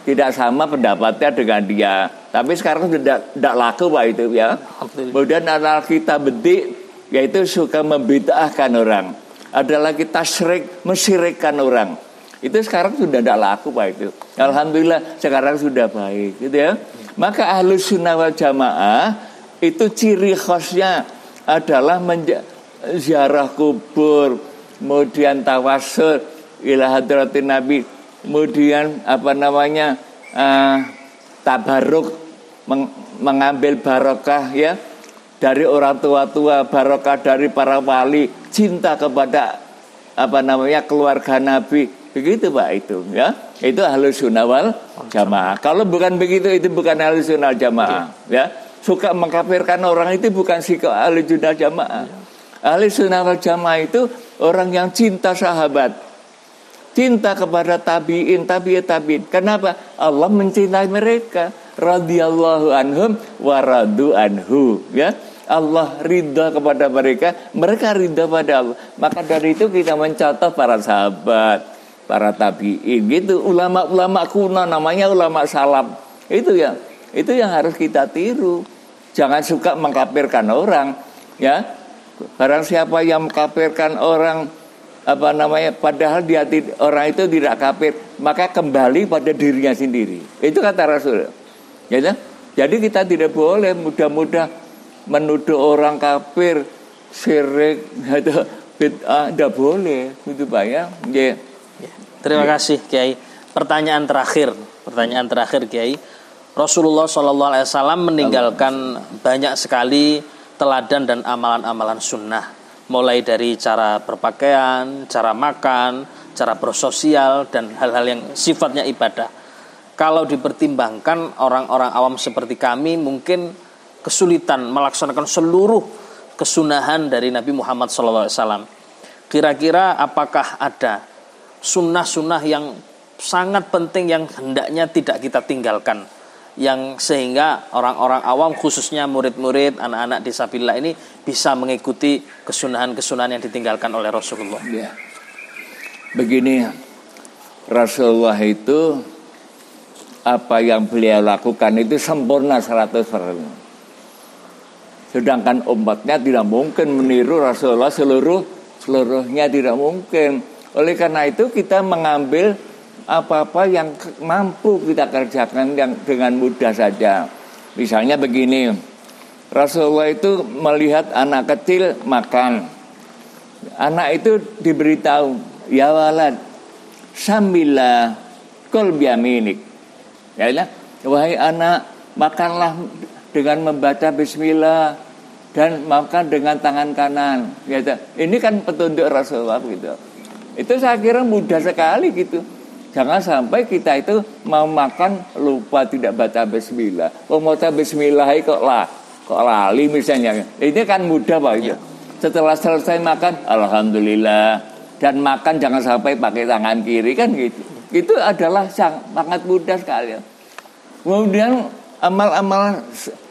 M: tidak sama pendapatnya dengan dia. Tapi sekarang tidak laku Pak itu ya. Kemudian ada kita bedik yaitu suka membid'ahkan orang. Ada lagi tasyrik, mensyirikkan orang. Itu sekarang sudah tidak laku Pak itu. Alhamdulillah sekarang sudah baik gitu ya. Maka Ahlus Sunnah wal Jamaah itu ciri khasnya adalah ziarah kubur, kemudian tawassul ila hadratin Nabi, kemudian tabarruk, mengambil barokah ya dari orang tua-tua, barokah dari para wali, cinta kepada keluarga Nabi, begitu Pak itu ya. Itu Ahlus Sunnah wal Jamaah. Kalau bukan begitu itu bukan Ahlus Sunnah wal Jamaah ya. Suka mengkafirkan orang itu bukan sikap Ahlus Sunnah wal Jamaah. Ahlus Sunnah wal Jamaah itu orang yang cinta sahabat, cinta kepada tabi'in. Kenapa? Allah mencintai mereka. Radhiyallahu anhum wa radu anhu ya. Allah ridha kepada mereka, mereka ridha pada Allah. Maka dari itu kita mencontoh para sahabat, para tabi'in gitu, ulama-ulama kuno namanya ulama salaf. Itu yang harus kita tiru. Jangan suka mengkafirkan orang ya. Barang siapa yang mengkafirkan orang padahal orang itu tidak kafir, maka kembali pada dirinya sendiri. Itu kata Rasul. Ya, jadi kita tidak boleh mudah-mudah menuduh orang kafir, syirik atau bid'ah, tidak boleh. Itu banyak. Ya.
H: Terima kasih Kiai. Pertanyaan terakhir Kiai. Rasulullah SAW meninggalkan banyak sekali teladan dan amalan-amalan sunnah. Mulai dari cara berpakaian, cara makan, cara bersosial, dan hal-hal yang sifatnya ibadah. kalau dipertimbangkan orang-orang awam seperti kami mungkin kesulitan melaksanakan seluruh kesunahan dari Nabi Muhammad SAW. Kira-kira apakah ada sunnah-sunnah yang sangat penting yang hendaknya tidak kita tinggalkan, yang sehingga orang-orang awam khususnya murid-murid, anak-anak disabilitas ini bisa mengikuti kesunahan-kesunahan yang ditinggalkan oleh Rasulullah?
M: Ya. Begini, Rasulullah itu apa yang beliau lakukan itu sempurna 100%. Sedangkan umatnya tidak mungkin meniru Rasulullah seluruhnya, tidak mungkin. Oleh karena itu kita mengambil apa-apa yang mampu kita kerjakan yang dengan mudah saja. Misalnya begini, Rasulullah itu melihat anak kecil makan. Anak itu diberitahu, ya walad, sambillah kul biyaminik. Ya, wahai anak, makanlah dengan membaca bismillah dan makan dengan tangan kanan. Gitu. Ini kan petunjuk Rasulullah gitu. Itu saya kira mudah sekali gitu. Jangan sampai kita itu mau makan lupa tidak baca bismillah. Baca bismillah kok lali misalnya. Ini kan mudah Pak gitu. Setelah selesai makan, alhamdulillah. Dan makan jangan sampai pakai tangan kiri kan gitu. Itu adalah sangat mudah sekali. Kemudian amal-amal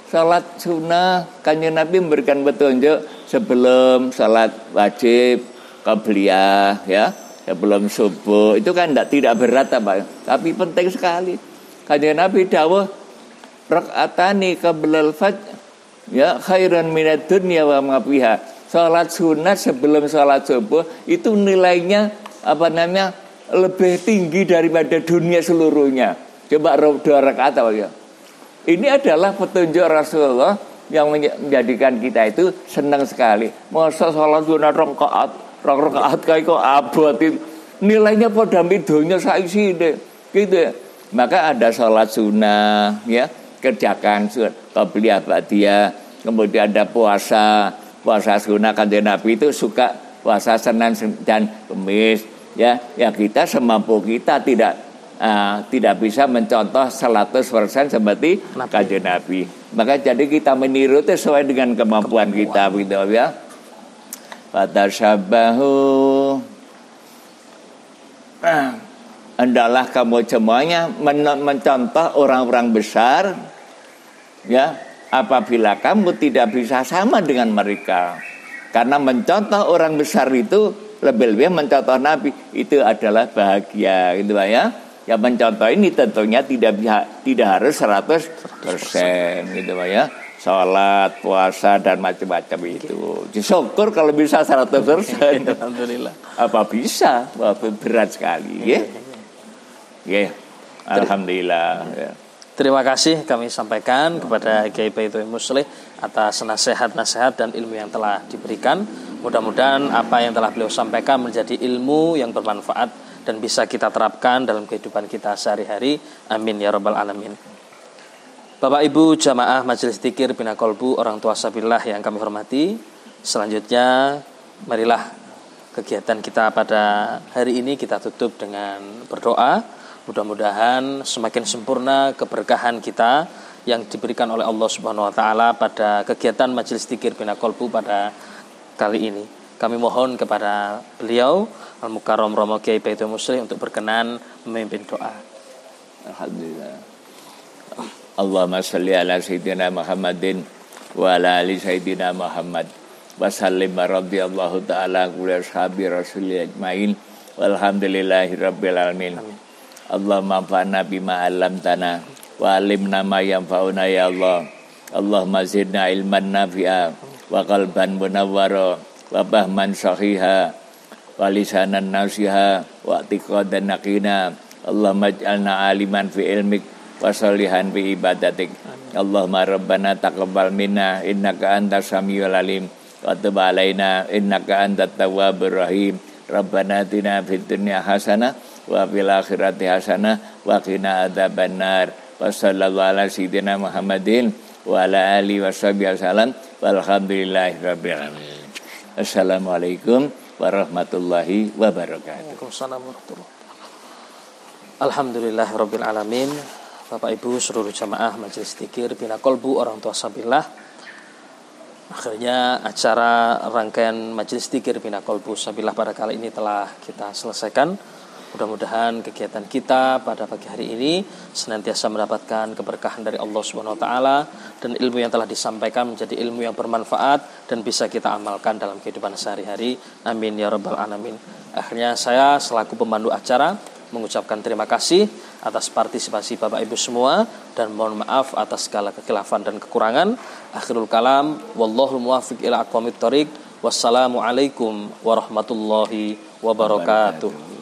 M: salat sunnah, Kanjeng Nabi memberikan petunjuk sebelum salat wajib, qabliyah ya, sebelum subuh. Itu kan tidak berat apa, tapi penting sekali. Kanjeng Nabi dawuh rakaatani qablal fajr ya khairan minad dunya wa ma fiha. Salat sunat sebelum salat subuh itu nilainya lebih tinggi daripada dunia seluruhnya. Coba 2 rakaat ya. Ini adalah petunjuk Rasulullah yang menjadikan kita itu senang sekali. Masa salat sunat rakaat kayak kok abot itu. Nilainya pada midonya saisi deh. Gitu ya. Maka ada salat sunnah ya, kerjakan sunat qabliyah ba'diyah. Kemudian ada puasa sunnah. Kanjeng Nabi itu suka puasa Senin dan Kamis ya. Ya kita semampu kita tidak bisa mencontoh 100% seperti Kanjeng Nabi. Maka jadi kita meniru itu sesuai dengan kemampuan kita gitu ya. Fatashabbahu. Hendaklah kamu semuanya mencontoh orang-orang besar ya, apabila kamu tidak bisa sama dengan mereka. Karena mencontoh orang besar itu lebih-lebih mencontoh Nabi itu adalah bahagia gitu ya. Ya mencontoh ini tentunya tidak harus 100% gitu Pak ya. Salat, puasa dan macam-macam itu. Syukur kalau bisa 100%.
H: Alhamdulillah.
M: Apa bisa? Berat sekali ya. Ya. Alhamdulillah. Ya.
H: Terima kasih kami sampaikan kepada Kiai Baitul Muslih atas nasihat-nasihat dan ilmu yang telah diberikan. Mudah-mudahan apa yang telah beliau sampaikan menjadi ilmu yang bermanfaat dan bisa kita terapkan dalam kehidupan kita sehari-hari. Amin ya rabbal alamin. Bapak Ibu jamaah Majelis Dzikir Bina Kolbu orang tua sabillah yang kami hormati, selanjutnya marilah kegiatan kita pada hari ini kita tutup dengan berdoa. Mudah-mudahan semakin sempurna keberkahan kita yang diberikan oleh Allah Subhanahu wa taala pada kegiatan Majelis Dzikir Bina Kolbu pada kali ini. Kami mohon kepada beliau Al-Mukarram Romo Kiai Baitul Muslih untuk berkenan memimpin doa.
M: Alhamdulillah. Allahumma shalli ala sayyidina Muhammadin wa ala ali sayyidina Muhammad wa sallim radhiyallahu ta'ala kulli ashabi rasulillah ajmain walhamdulillahi rabbil alamin. Allahumma anfa'na bima 'allamtana wa 'allimna ma yanfa'una ya Allah. Allahumma zidna ilman nafi'a wa qalban munawwara wa fahman sahiha wa lisanan nasiha wa i'tiqadan naqina. Allahumma ij'alna aliman fi ilmik wa salihan fi ibadatik. Allahumma rabbana taqabbal minna innaka antas samiul alim wa tub alaina innaka antat tawwabur rahim. Rabbana atina fid dunya hasanah wa fil akhirati hasanah wa qina adzabannar. Wa sallallahu ala sayyidina Muhammadin wa ala alihi washabihi wasallam walhamdulillahi rabbil alamin. Assalamualaikum warahmatullahi wabarakatuh.
H: Waalaikumsalam warahmatullahi wabarakatuh. Alhamdulillahirabbil alamin. Bapak Ibu seluruh jamaah Majelis Dzikir Bina Kolbu Orang Tua Sabillah. Akhirnya acara rangkaian Majelis Dzikir Bina Kolbu Sabillah pada kali ini telah kita selesaikan. Mudah-mudahan kegiatan kita pada pagi hari ini senantiasa mendapatkan keberkahan dari Allah Subhanahu wa taala dan ilmu yang telah disampaikan menjadi ilmu yang bermanfaat dan bisa kita amalkan dalam kehidupan sehari-hari. Amin ya rabbal alamin. Akhirnya saya selaku pemandu acara mengucapkan terima kasih atas partisipasi Bapak Ibu semua dan mohon maaf atas segala kekhilafan dan kekurangan. Akhirul kalam, wallahul muwaffiq ila aqwamit thoriq. Wassalamualaikum warahmatullahi wabarakatuh.